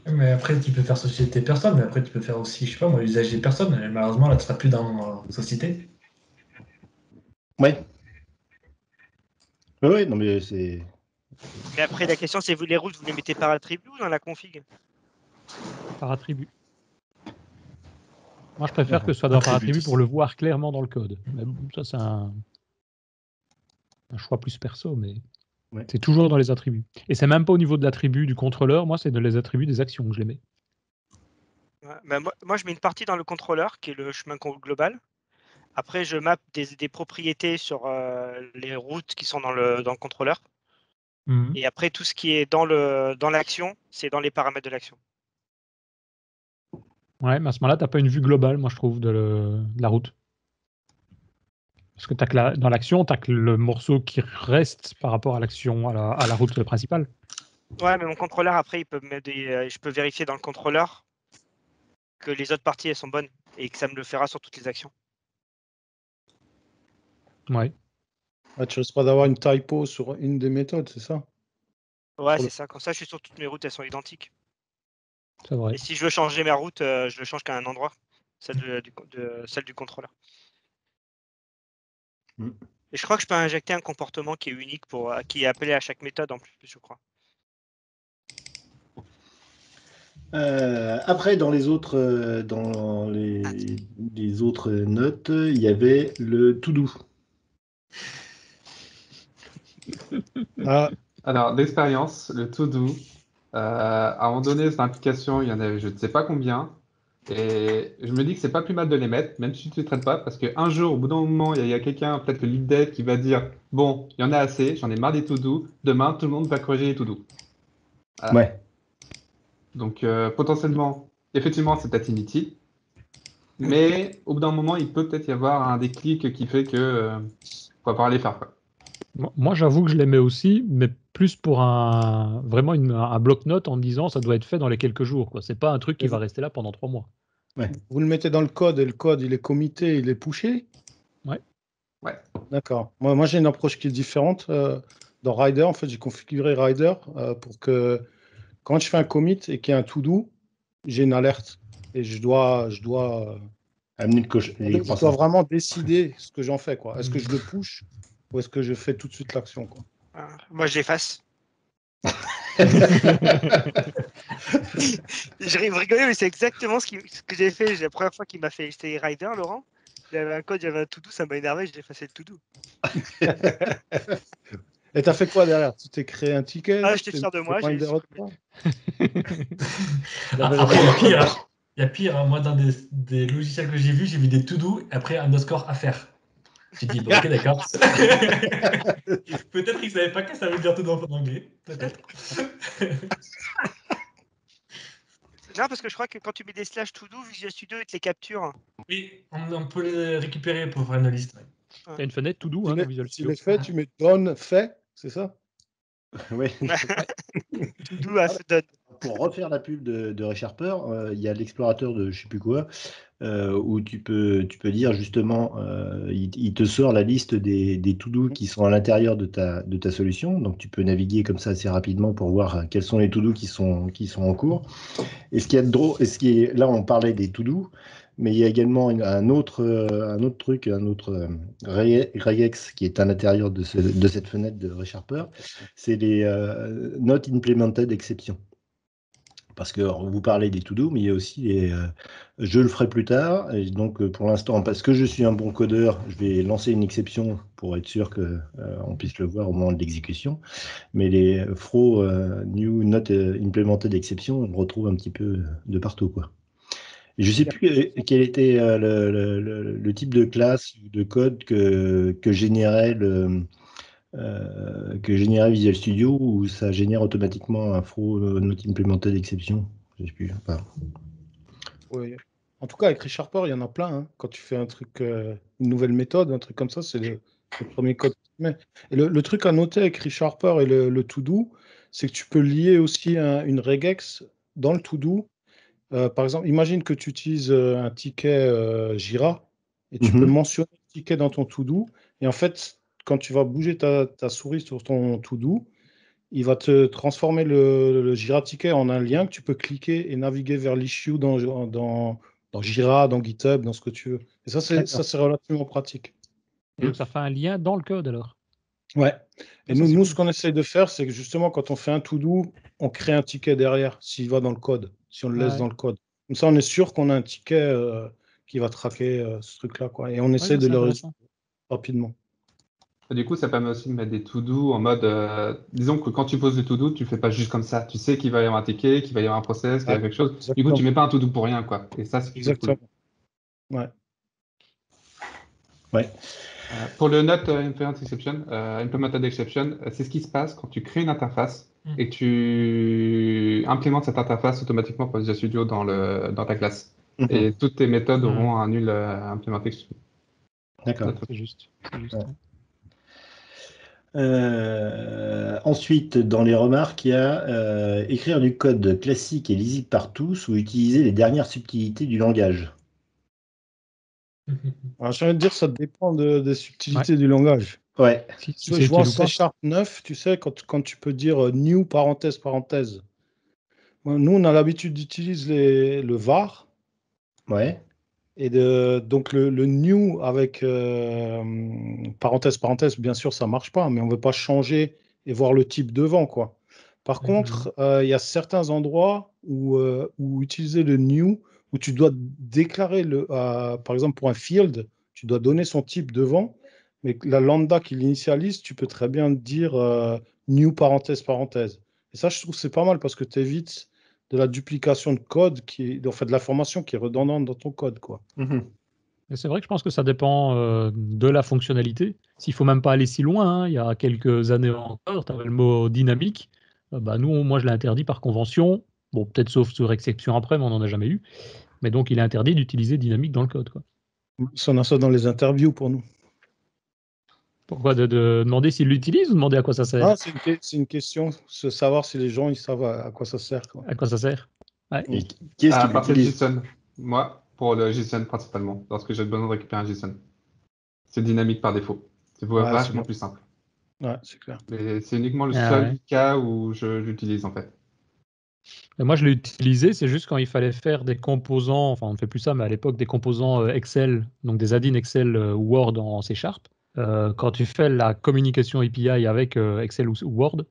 Mais après, tu peux faire société personne, mais après, tu peux faire aussi, je sais pas moi, usage des personnes. Et malheureusement, là, tu seras plus dans société. Ouais. Ouais, non, mais c'est. Mais après, la question, c'est les routes, vous les mettez par attribut ou dans la config? Par attribut. Moi, je préfère que ce soit par attribut pour le voir clairement dans le code. Mais bon, ça, c'est un choix plus perso, mais c'est toujours dans les attributs. Et c'est même pas au niveau de l'attribut du contrôleur, moi, c'est dans les attributs des actions que je les mets. Ouais, bah moi, je mets une partie dans le contrôleur, qui est le chemin global. Après, je map des propriétés sur les routes qui sont dans le contrôleur. Et après, tout ce qui est dans l'action, c'est dans les paramètres de l'action. Ouais, mais à ce moment-là, tu n'as pas une vue globale, moi, je trouve, de la route. Parce que dans l'action, tu as que le morceau qui reste par rapport à l'action, à la route principale. Ouais, mais mon contrôleur, après, je peux vérifier dans le contrôleur que les autres parties, elles sont bonnes et que ça me le fera sur toutes les actions. Ouais. Tu risques pas d'avoir une typo sur une des méthodes, c'est ça? Ouais, c'est ça. Comme ça, je suis sur toutes mes routes, elles sont identiques. C'est vrai. Et si je veux changer ma route, je le change qu'à un endroit, celle du contrôleur. Mm. Et je crois que je peux injecter un comportement qui est unique qui est appelé à chaque méthode en plus, je crois. Après, dans les autres notes, il y avait le to do. Ah, Alors, d'expérience, le to-do, à un moment donné, cette application, il y en avait je ne sais pas combien. Et je me dis que c'est pas plus mal de les mettre, même si tu ne les traites pas, parce qu'un jour, au bout d'un moment, il y a quelqu'un, peut-être le lead dev, qui va dire bon, il y en a assez, j'en ai marre des to-do, demain, tout le monde va corriger les to-do. Voilà. Ouais. Donc, potentiellement, effectivement, c'est peut-être inutile, mais au bout d'un moment, il peut peut-être y avoir un déclic qui fait que faut pas les faire, quoi. Moi, j'avoue que je les mets aussi, mais plus pour vraiment un bloc-notes en me disant ça doit être fait dans les quelques jours. Ce n'est pas un truc qui va rester là pendant 3 mois. Ouais. vous le mettez dans le code et le code, il est commité, il est pushé? Ouais. Ouais. D'accord. Moi j'ai une approche qui est différente. Dans Rider, en fait, j'ai configuré Rider pour que quand je fais un commit et qu'il y a un to-do, j'ai une alerte. Et je dois Amener le coche. je dois vraiment décider ce que j'en fais, quoi. Est-ce que je le push ou est-ce que je fais tout de suite l'action, quoi? Moi, je l'efface. Vous rigolez, mais c'est exactement ce que j'ai fait. La première fois qu'il m'a fait essayer Rider, Laurent, il y avait un code, il y avait un to-do, ça m'a énervé, j'ai effacé le to-do. Et t'as fait quoi derrière? Tu t'es créé un ticket? Ah, j'étais fier de moi, j'ai supprimé. Après, il y a pire. Moi, dans des logiciels que j'ai vus, j'ai vu des to-do et après underscore à faire. J'ai dit, bon, ok, d'accord. Peut-être qu'ils ne savaient pas que ça veut dire to-do en anglais. Peut-être. Non, parce que je crois que quand tu mets des slash to-do, Visual Studio, il te les capture. Oui, on peut les récupérer pour faire une liste. Tu as une fenêtre to do dans Visual Tu Studio. les fais, tu mets done fait, c'est ça? Ouais. To-do à done. Pour refaire la pub de ReSharper, il y a l'explorateur de je sais plus quoi, où tu peux dire justement, il te sort la liste des to-do qui sont à l'intérieur de ta solution. Donc tu peux naviguer comme ça assez rapidement pour voir quels sont les to-do qui sont en cours. Et ce qui est drôle, là on parlait des to-do, mais il y a également un autre truc, un autre regex qui est à l'intérieur de cette fenêtre de ReSharper, c'est les not implemented exceptions. Parce que vous parlez des to-do, mais il y a aussi les je le ferai plus tard. Et donc, pour l'instant, parce que je suis un bon codeur, je vais lancer une exception pour être sûr qu'on puisse le voir au moment de l'exécution. Mais les throw new not implemented exceptions, on le retrouve un petit peu de partout, quoi. Et je ne sais plus quel était le type de classe ou de code que générait Visual Studio, où ça génère automatiquement un throw not implemented exception. Je sais plus. Enfin, Oui. En tout cas, avec ReSharper, il y en a plein, hein. Quand tu fais un truc, une nouvelle méthode, un truc comme ça, c'est le premier code que tu mets. Et le truc à noter avec ReSharper et le to-do, c'est que tu peux lier aussi une regex dans le to-do. Par exemple, imagine que tu utilises un ticket Jira et tu peux mentionner le ticket dans ton to-do. Et en fait, quand tu vas bouger ta souris sur ton to-do, il va te transformer le Jira ticket en un lien que tu peux cliquer et naviguer vers l'issue dans Jira, dans GitHub, dans ce que tu veux. Et ça, c'est relativement pratique. Donc ça fait un lien dans le code alors. Ouais. Et Ça, c'est nous, cool. ce qu'on essaie de faire, c'est que justement, quand on fait un to-do, on crée un ticket derrière, s'il va dans le code, si on le laisse Ouais. dans le code. Comme ça, on est sûr qu'on a un ticket qui va traquer ce truc-là, quoi. Et on essaie ça, de c'est le intéressant. résoudre rapidement. Et du coup, ça permet aussi de mettre des to-do en mode, disons que quand tu poses des to-do, tu fais pas juste comme ça. Tu sais qu'il va y avoir un ticket, qu'il va y avoir un process, qu'il y a quelque chose. Du coup, tu mets pas un to-do pour rien, quoi. Et ça, c'est quelque chose de cool. Exactement. Ouais. Ouais. Pour le not implemented exception, c'est ce qui se passe quand tu crées une interface et que tu implémentes cette interface automatiquement pour Visual Studio dans ta classe. Et toutes tes méthodes auront un nul implemented exception. D'accord. C'est juste. C'est juste. Ouais. Ensuite, dans les remarques, il y a écrire du code classique et lisible par tous ou utiliser les dernières subtilités du langage. Alors, j'ai envie de dire, ça dépend des subtilités du langage. Ouais. Si Tu vois, c'est je vois en utile ou pas. C# 9, tu sais, quand tu peux dire new parenthèse parenthèse. Nous, on a l'habitude d'utiliser le var. Ouais. Et donc le new avec parenthèse, parenthèse, bien sûr, ça marche pas, mais on ne veut pas changer et voir le type devant, quoi. Par contre, il y a certains endroits où utiliser le new, où tu dois déclarer, par exemple, pour un field, tu dois donner son type devant, mais la lambda qui l'initialise, tu peux très bien dire new parenthèse, parenthèse. Et ça, je trouve que c'est pas mal parce que tu évites de la duplication de code, de l'information qui est redondante dans ton code, quoi. Mhm. Et c'est vrai que je pense que ça dépend de la fonctionnalité. S'il faut même pas aller si loin, hein, il y a quelques années encore, tu avais le mot dynamique. Moi, je l'ai interdit par convention. Bon, peut-être sauf sur exception après, mais on n'en a jamais eu. Mais donc, il est interdit d'utiliser dynamique dans le code, quoi. Ça, on a ça dans les interviews pour nous. Pourquoi de demander s'il l'utilise ou demander à quoi ça sert? Ah, c'est une question, de savoir si les gens ils savent à quoi ça sert, quoi. À quoi ça sert? Ouais. Et qui est-ce À qui partir de l'utilise? JSON. Moi, pour le JSON principalement, lorsque j'ai besoin de récupérer un JSON. C'est dynamique par défaut. C'est Ouais, c'est vachement bon. plus simple. Ouais, c'est clair. Mais c'est uniquement le Ah seul ouais. cas où je l'utilise en fait. Et moi, je l'ai utilisé, c'est juste quand il fallait faire des composants, enfin, on ne fait plus ça, mais à l'époque, des composants Excel, donc des add-ins Excel Word en C#. Quand tu fais la communication API avec Excel ou Word,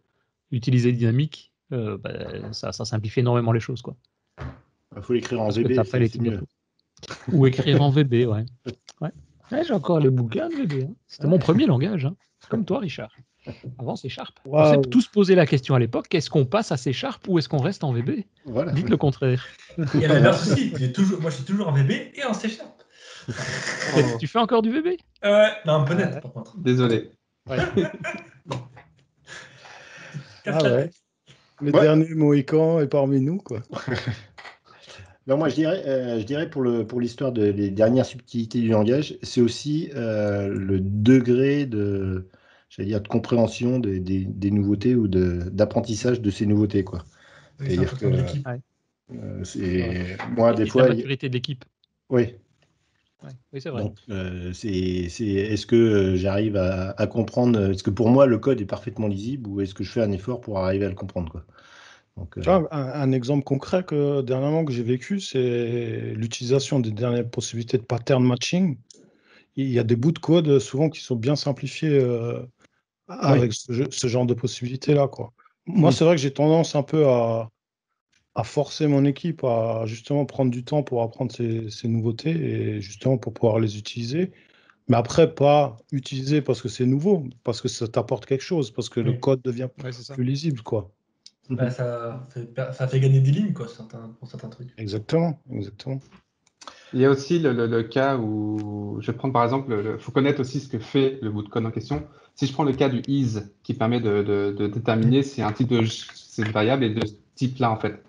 utiliser dynamique, ça simplifie énormément les choses, quoi. Il faut l'écrire en Parce que VB, tu n'as pas les c'est mieux. Ou écrire en VB, ouais. Ouais. Ouais, j'ai encore les bouquins de VB, hein. C'était mon premier langage, hein. Comme toi, Richard. Avant, c'est Sharp. On s'est Waouh. tous posé la question à l'époque, est-ce qu'on passe à C# ou est-ce qu'on reste en VB? Voilà. Dites le contraire. Il y a l'inverse aussi. Moi, je suis toujours en VB et en C#. Tu fais encore du VB? Non, un peu net, par contre. Désolé. Ouais. Casse la tête. Le Ouais. dernier Mohican est parmi nous, quoi. Non, moi, je dirais pour l'histoire des dernières subtilités du langage, c'est aussi le degré j'allais dire, de compréhension des nouveautés ou d'apprentissage de ces nouveautés, quoi. Oui, C'est-à-dire c'est un peu comme l'équipe. moi, des fois, la maturité de l'équipe. oui. Ouais. Oui, c'est vrai. Donc, est-ce que j'arrive à comprendre, est-ce que pour moi, le code est parfaitement lisible ou est-ce que je fais un effort pour arriver à le comprendre, quoi. Donc, Tu vois, un exemple concret que dernièrement que j'ai vécu, c'est l'utilisation des dernières possibilités de pattern matching. Il y a des bouts de code souvent qui sont bien simplifiés avec ce genre de possibilités-là, quoi. Moi, c'est vrai que j'ai tendance un peu à forcer mon équipe à justement prendre du temps pour apprendre ces nouveautés et justement pour pouvoir les utiliser. Mais après, pas utiliser parce que c'est nouveau, parce que ça t'apporte quelque chose, parce que le Oui. code devient Ouais, c'est ça. plus lisible, quoi. Bah, ça fait gagner des lignes, quoi, pour certains trucs. Exactement, exactement. Il y a aussi le cas où je vais prendre par exemple, il faut connaître aussi ce que fait le bout de code en question. Si je prends le cas du is qui permet de déterminer si un type de cette variable est de ce type-là en fait.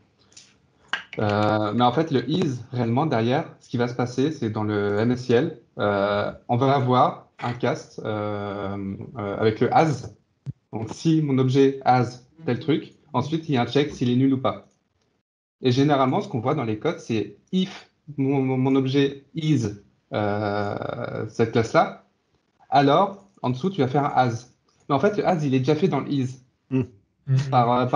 Mais en fait, le is réellement derrière, ce qui va se passer, c'est dans le MSIL, on va avoir un cast avec le as. Donc si mon objet has tel truc, ensuite il y a un check s'il est nul ou pas. Et généralement, ce qu'on voit dans les codes, c'est if mon objet is cette classe-là, alors en dessous, tu vas faire un as. Mais en fait, le as, il est déjà fait dans le is à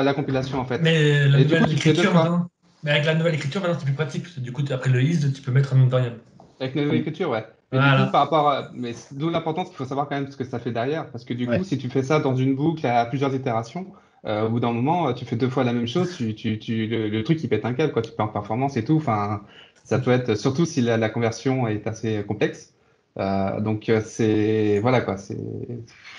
la compilation, en fait. Mais la Et du coup, nouvelle tu fais deux écriture fois. maintenant. Mais avec la nouvelle écriture, maintenant, c'est plus pratique. Parce que du coup, après le is, tu peux mettre un nom de variable. Avec la nouvelle écriture, ouais. Mais Voilà. du coup, par rapport à... Mais d'où l'importance qu'il faut savoir quand même ce que ça fait derrière. Parce que du coup, Ouais. si tu fais ça dans une boucle à plusieurs itérations, au bout d'un moment, tu fais deux fois la même chose, le truc, il pète un câble, quoi. Tu perds en performance et tout. Enfin, ça peut être... Surtout si la conversion est assez complexe. Donc, Voilà, quoi.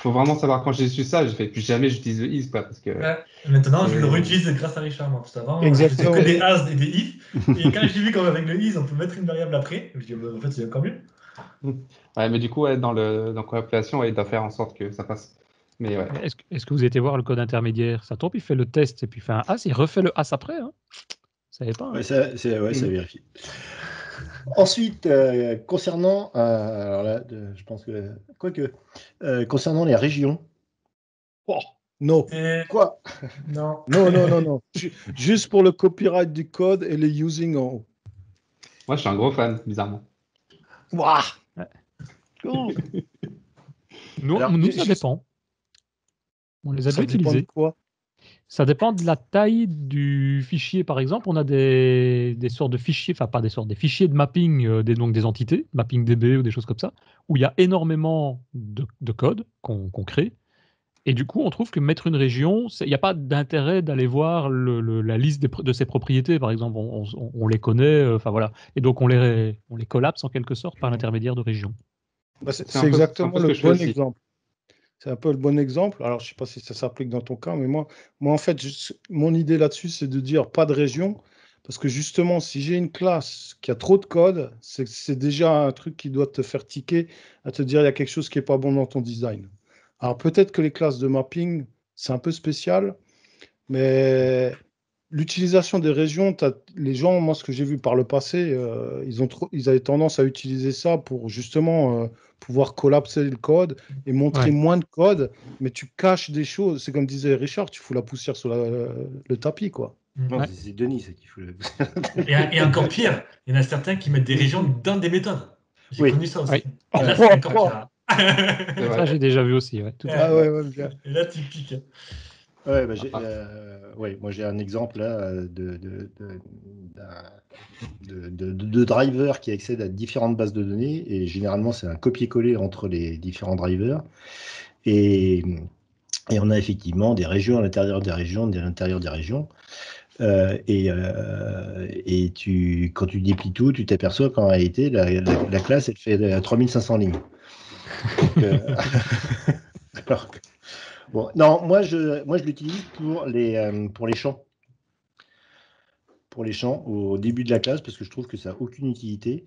Faut vraiment savoir quand j'ai su ça, j'ai fait plus jamais j'utilise le is, quoi. Parce que... Ouais. Maintenant, je c'est- le réutilise grâce à Richard. Moi, parce qu'avant, Exactement. je faisais que des as et des if. Et quand j'ai vu qu'avec le is, on peut mettre une variable après, je me suis dit, en fait, c'est encore mieux. Ouais, mais du coup, ouais, dans la compilation, ouais, il doit faire en sorte que ça passe. Mais ouais. Mais est-ce que vous étiez voir le code intermédiaire? Ça tombe, il fait le test et puis il fait un as, il refait le as après, hein. Vous savez pas, hein. Ouais, ça vérifie. Ensuite, concernant, alors là, je pense que, quoique, concernant les régions, Oh, non. Et... quoi? Non. Non. Juste pour le copyright du code et les using en haut. Moi, je suis un gros fan, bizarrement. Ouah. Nous, Alors, ça dépend. On les a Ça déjà dépend de utilisés. quoi? Ça dépend de la taille du fichier. Par exemple, on a des sortes de fichiers, enfin pas des sortes, des fichiers de mapping donc des entités, mapping DB ou des choses comme ça, où il y a énormément de code qu'on crée. Et du coup, on trouve que mettre une région, il n'y a pas d'intérêt d'aller voir la liste de ses propriétés, par exemple. On les connaît, enfin voilà. Et donc, on les collapse en quelque sorte par l'intermédiaire de régions. Bah, c'est un peu- exactement c'est un peu ce le que je fais bon aussi. exemple. C'est un peu le bon exemple. Alors, je ne sais pas si ça s'applique dans ton cas, mais moi en fait, mon idée là-dessus, c'est de dire pas de région. Parce que justement, si j'ai une classe qui a trop de code, c'est déjà un truc qui doit te faire tiquer, à te dire il y a quelque chose qui n'est pas bon dans ton design. Alors, peut-être que les classes de mapping, c'est un peu spécial, mais l'utilisation des régions, les gens, moi, ce que j'ai vu par le passé, ils avaient tendance à utiliser ça pour justement pouvoir collapser le code et montrer Ouais. moins de code, mais tu caches des choses. C'est comme disait Richard, tu fous la poussière sur le tapis, quoi. Non, Ouais. c'est Denis ça, qui fout le. Et encore pire, il y en a certains qui mettent des régions dans des méthodes. J'ai Oui. connu ça aussi. Oui. Et là, c'est encore pire. C'est vrai. Ça, j'ai déjà vu aussi. Ouais, tout à fait. Ah ouais, bien. Et là, tu piques. Ouais, bah, moi j'ai un exemple là de drivers qui accèdent à différentes bases de données et généralement c'est un copier-coller entre les différents drivers et on a effectivement des régions à l'intérieur des régions, à l'intérieur des régions. Et quand tu déplies tout, tu t'aperçois qu'en réalité la classe elle fait 3500 lignes. Donc, alors que- bon, non, moi je l'utilise pour les champs. Pour les champs au début de la classe parce que je trouve que ça n'a aucune utilité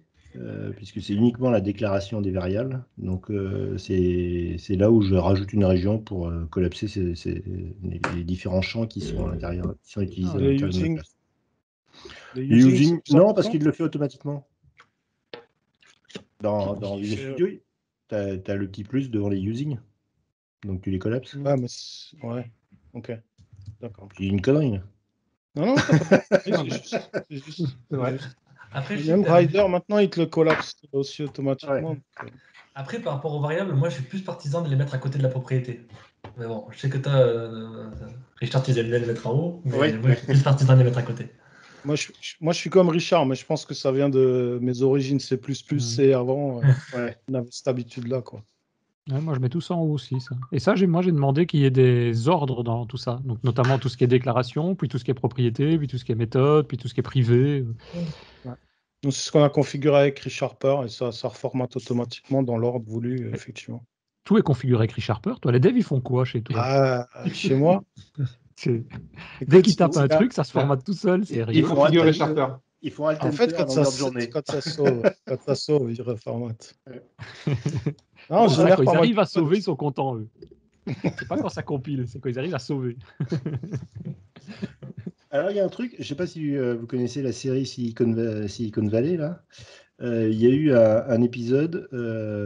puisque c'est uniquement la déclaration des variables. Donc c'est là où je rajoute une région pour collapser les différents champs qui sont à l'intérieur, qui sont utilisés à Les l'intérieur de ma using, classe. les Les using, using, c'est non, parce important. qu'il le fait automatiquement. Dans Visual Studio, tu as le petit plus devant les using. Donc tu les collapses. Ouais, mais ouais, ok, d'accord. C'est une connerie. Là. Non, t'as pas c'est juste. C'est vrai. Après, Et je sais même que t'avais- Rider, maintenant, il te le collapse aussi automatiquement. Ouais. Après, par rapport aux variables, moi, je suis plus partisan de les mettre à côté de la propriété. Mais bon, je sais que toi, Richard, tu aimes bien les mettre en haut, mais Ouais. moi, je suis plus partisan de les mettre à côté. Moi, je suis comme Richard, mais je pense que ça vient de mes origines C++, C avant. Ouais. On avait cette habitude-là, quoi. Ouais, moi, je mets tout ça en haut aussi. Ça. Et ça, j'ai demandé qu'il y ait des ordres dans tout ça. Donc, notamment tout ce qui est déclaration, puis tout ce qui est propriété, puis tout ce qui est méthode, puis tout ce qui est privé. Donc, c'est ce qu'on a configuré avec ReSharper et ça reformate automatiquement dans l'ordre voulu, effectivement. Tout est configuré avec ReSharper. Toi, les devs, ils font quoi chez toi? Ah, chez moi, Dès écoute, qu'ils tapent un c'est truc, ça se formate tout seul. C'est Ils rigolo. font Configure Alt Sharper. Ils font Alt en fait, Enter à longueur de journée. quand ça sauve, ils reformatent. Ouais. Non, Ça, génère quand ils pas mal arrivent de à code. sauver, ils sont contents, eux. C'est pas quand ça compile, c'est quand ils arrivent à sauver. Alors, il y a un truc, je ne sais pas si vous connaissez la série Silicon Valley, là. Il y a eu un épisode.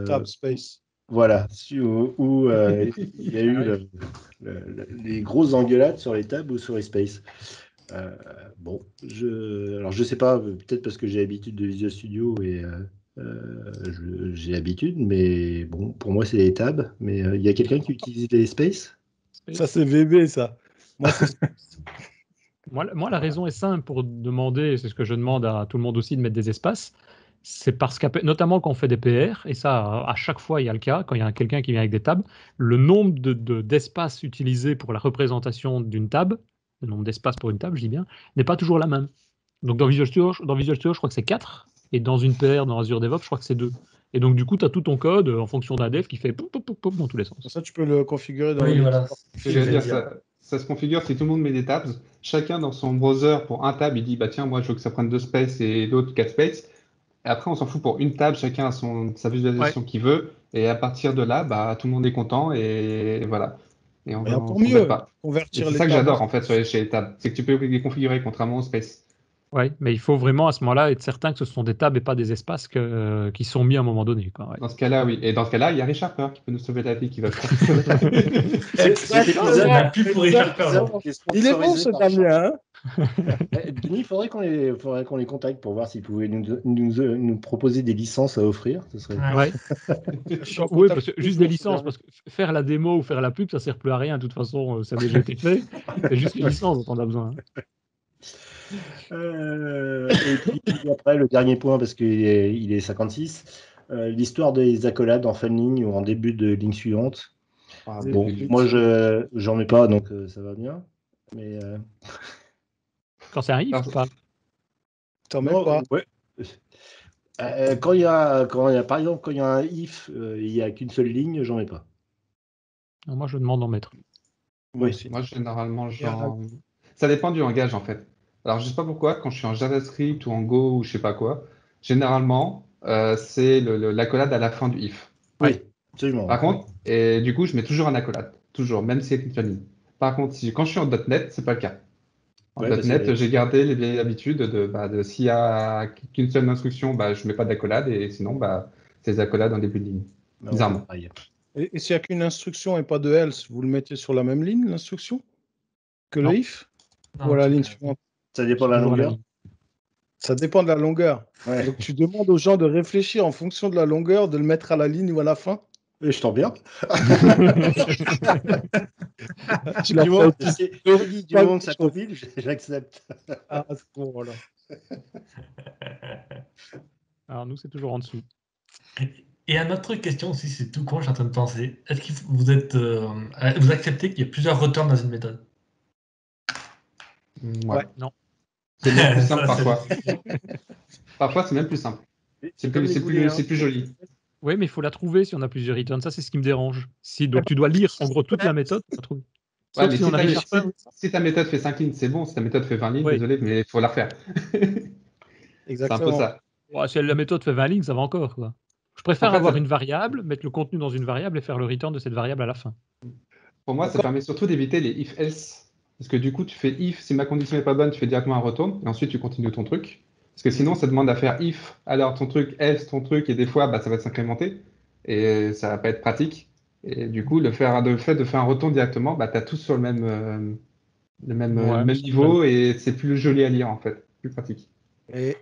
Tab space. Voilà, où il y a eu les grosses engueulades sur les tables ou sur les spaces. Bon, alors je sais pas, peut-être parce que j'ai l'habitude de Visual Studio et j'ai l'habitude, mais bon, pour moi c'est les tabs. Mais il y a quelqu'un qui utilise les spaces? Ça, c'est VB, ça. Moi, c'est Moi, la raison est simple pour demander, et c'est ce que je demande à tout le monde aussi, de mettre des espaces. C'est parce que, notamment quand on fait des PR, et ça, à chaque fois, il y a le cas, quand il y a quelqu'un qui vient avec des tables, le nombre d'espaces utilisés pour la représentation d'une table, le nombre d'espaces pour une table, je dis bien, n'est pas toujours la même. Donc, dans Visual Studio, je crois que c'est 4, et dans une PR, dans Azure DevOps, je crois que c'est 2. Et donc, du coup, tu as tout ton code en fonction d'un dev qui fait pop, pop, pop, pop dans tous les sens. ça, tu peux le configurer dans Oui, le voilà. Ce que j'allais dire, ça se configure si tout le monde met des tabs. Chacun dans son browser, pour un tab, il dit bah tiens, moi je veux que ça prenne 2 spaces et l'autre 4 spaces. Et après, on s'en fout pour une table, chacun a sa visualisation qu'il veut. Et à partir de là, bah, tout le monde est content et voilà. Et on encore s'embête mieux, pas. Et convertir c'est les ça que tables. j'adore en fait chez les tables. C'est que tu peux les configurer contrairement aux spaces. Ouais, mais il faut vraiment à ce moment-là être certain que ce sont des tables et pas des espaces qui sont mis à un moment donné. Quoi, ouais. Dans ce cas-là, oui. Et dans ce cas-là, il y a Richard Peur qui peut nous sauver la vie, qui va Cet épisode, n'a plus pour Richard Peur. Il est bon ce Damien, hein. Denis, il faudrait qu'on les contacte pour voir s'ils pouvaient nous proposer des licences à offrir. Ce serait... Ouais. Oui, parce que juste des licences, parce que faire la démo ou faire la pub, ça sert plus à rien. De toute façon, ça a déjà été fait. C'est juste les licences dont on a besoin. Et puis après, le dernier point, parce qu'il est 56, l'histoire des accolades en fin de ligne ou en début de ligne suivante. Ah, Bon, moi, j'en mets pas, donc ça va bien. Mais Quand c'est un if ou pas? T'en mets non, pas. ouais. Quand il y a, par exemple, quand il y a un if, il n'y a qu'une seule ligne, j'en mets pas. Non, moi, je demande d'en mettre. Oui. Moi, généralement, ça dépend du langage, en fait. Alors, je sais pas pourquoi, quand je suis en JavaScript ou en Go ou je sais pas quoi, généralement, c'est l'accolade à la fin du if. Oui, absolument. Par contre, et du coup, je mets toujours un accolade, toujours, même si c'est une famille. Par contre, quand je suis en .NET, c'est pas le cas. En Ouais, .NET, j'ai gardé les vieilles habitudes de s'il y a qu'une seule instruction, je mets pas d'accolade, et sinon, c'est des accolades en début de ligne. Bah, Bizarrement. pareil. Et s'il n'y a qu'une instruction et pas de else, vous le mettez sur la même ligne, l'instruction, que Non. le if Non, ou à la c'est ligne clair. suivante? Ça dépend de la Toujours à la longueur. ligne. Ça dépend de la longueur. Ouais. Donc tu demandes aux gens de réfléchir en fonction de la longueur, de le mettre à la ligne ou à la fin. Et je t'emmerde. Tu Du l'as moment fait du moment que ça compile, j'accepte. Ah, c'est bon, voilà. Alors, nous, c'est toujours en dessous. Et un autre question aussi, c'est tout con, je suis en train de penser. Est-ce que vous acceptez qu'il y ait plusieurs returns dans une méthode? Ouais. Non. C'est même plus simple Ça, parfois. Parfois, c'est même plus simple. C'est plus joli. Oui, mais il faut la trouver si on a plusieurs returns. Ça, c'est ce qui me dérange. Donc, tu dois lire en gros toute la méthode pour la trouver. Ouais, Sauf mais si on arrive à si ta méthode fait 5 lignes, c'est bon. Si ta méthode fait 20 lignes, Oui. désolé, mais il faut la refaire. C'est un peu Exactement. ça. Ouais, si la méthode fait 20 lignes, ça va encore. Quoi. Je préfère En fait, avoir ça- une variable, mettre le contenu dans une variable et faire le return de cette variable à la fin. Pour moi, ça permet surtout d'éviter les if-else. Parce que du coup, tu fais if, si ma condition n'est pas bonne, tu fais directement un return, et ensuite tu continues ton truc. Parce que sinon, ça demande à faire if, alors ton truc, else, ton truc, et des fois, ça va s'incrémenter, et ça va pas être pratique. Et du coup, le fait de faire un return directement, tu as tout sur le même niveau, et c'est plus joli à lire, en fait. Plus pratique. Et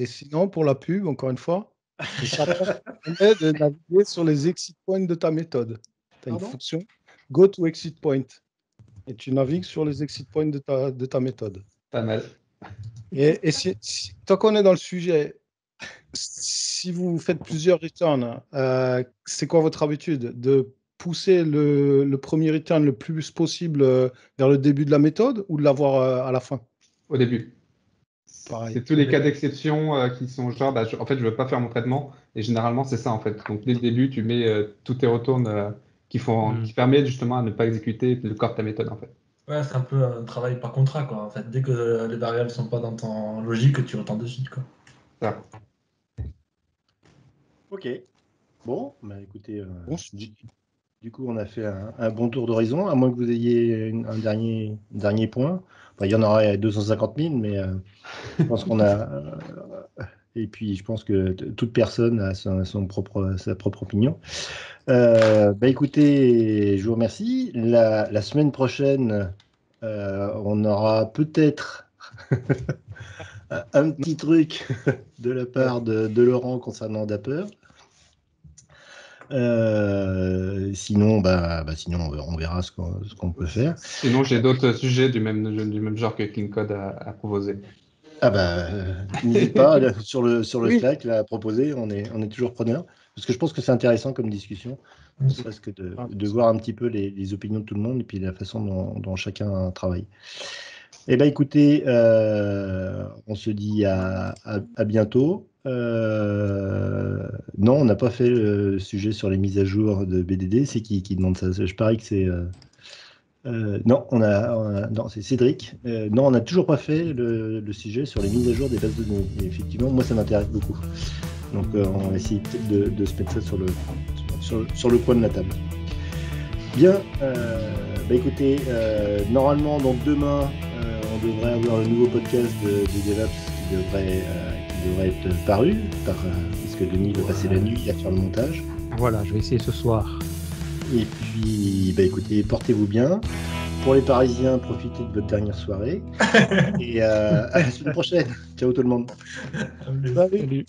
sinon, pour la pub, encore une fois, ça permet de naviguer sur les exit points de ta méthode. Tu as une Pardon fonction go to exit point. Et tu navigues sur les exit points de ta méthode. Pas mal. Et tant qu'on est dans le sujet, si vous faites plusieurs returns, c'est quoi votre habitude? De pousser le premier return le plus possible vers le début de la méthode ou de l'avoir à la fin? Au début. Pareil. C'est tous les cas d'exception qui sont genre, en fait, je veux pas faire mon traitement. Et généralement, c'est ça, en fait. Donc, dès le début, tu mets tous tes retournes qui permettent justement à ne pas exécuter le corps de ta méthode, en fait. Ouais, c'est un peu un travail par contrat, quoi. En fait, dès que les variables sont pas dans ton logique, tu retournes de suite, quoi. Ça. Ok. Bon, écoutez, Bon, du coup, on a fait un bon tour d'horizon, à moins que vous ayez un dernier point. Enfin, il y en aurait 250 000, mais je pense qu'on a... et puis, je pense que toute personne a sa propre opinion. Écoutez, je vous remercie. La semaine prochaine, on aura peut-être un petit truc de la part de Laurent concernant Dapper. Sinon, on verra ce qu'on peut faire. Sinon, j'ai d'autres sujets du même genre que Clean Code à proposer. N'hésite pas sur le Slack là, à proposer, on est toujours preneur. Parce que je pense que c'est intéressant comme discussion, ne serait-ce que de voir un petit peu les opinions de tout le monde et puis la façon dont chacun travaille. Eh bien, écoutez, on se dit à bientôt. Non, on n'a pas fait le sujet sur les mises à jour de BDD. C'est qui demande ça? Je parie que c'est... non, non, c'est Cédric. Non, on n'a toujours pas fait le sujet sur les mises à jour des bases de données. Et effectivement, moi, ça m'intéresse beaucoup. Donc, on va essayer peut-être de se mettre ça sur le coin de la table. Bien. Écoutez, normalement, donc demain, on devrait avoir le nouveau podcast de DevOps qui devrait être paru, puisque Denis va passer la nuit à faire le montage. Voilà, je vais essayer ce soir. Et puis, écoutez, portez-vous bien. Pour les Parisiens, profitez de votre dernière soirée. Et à la semaine prochaine. Ciao tout le monde. Allez. Salut. Salut.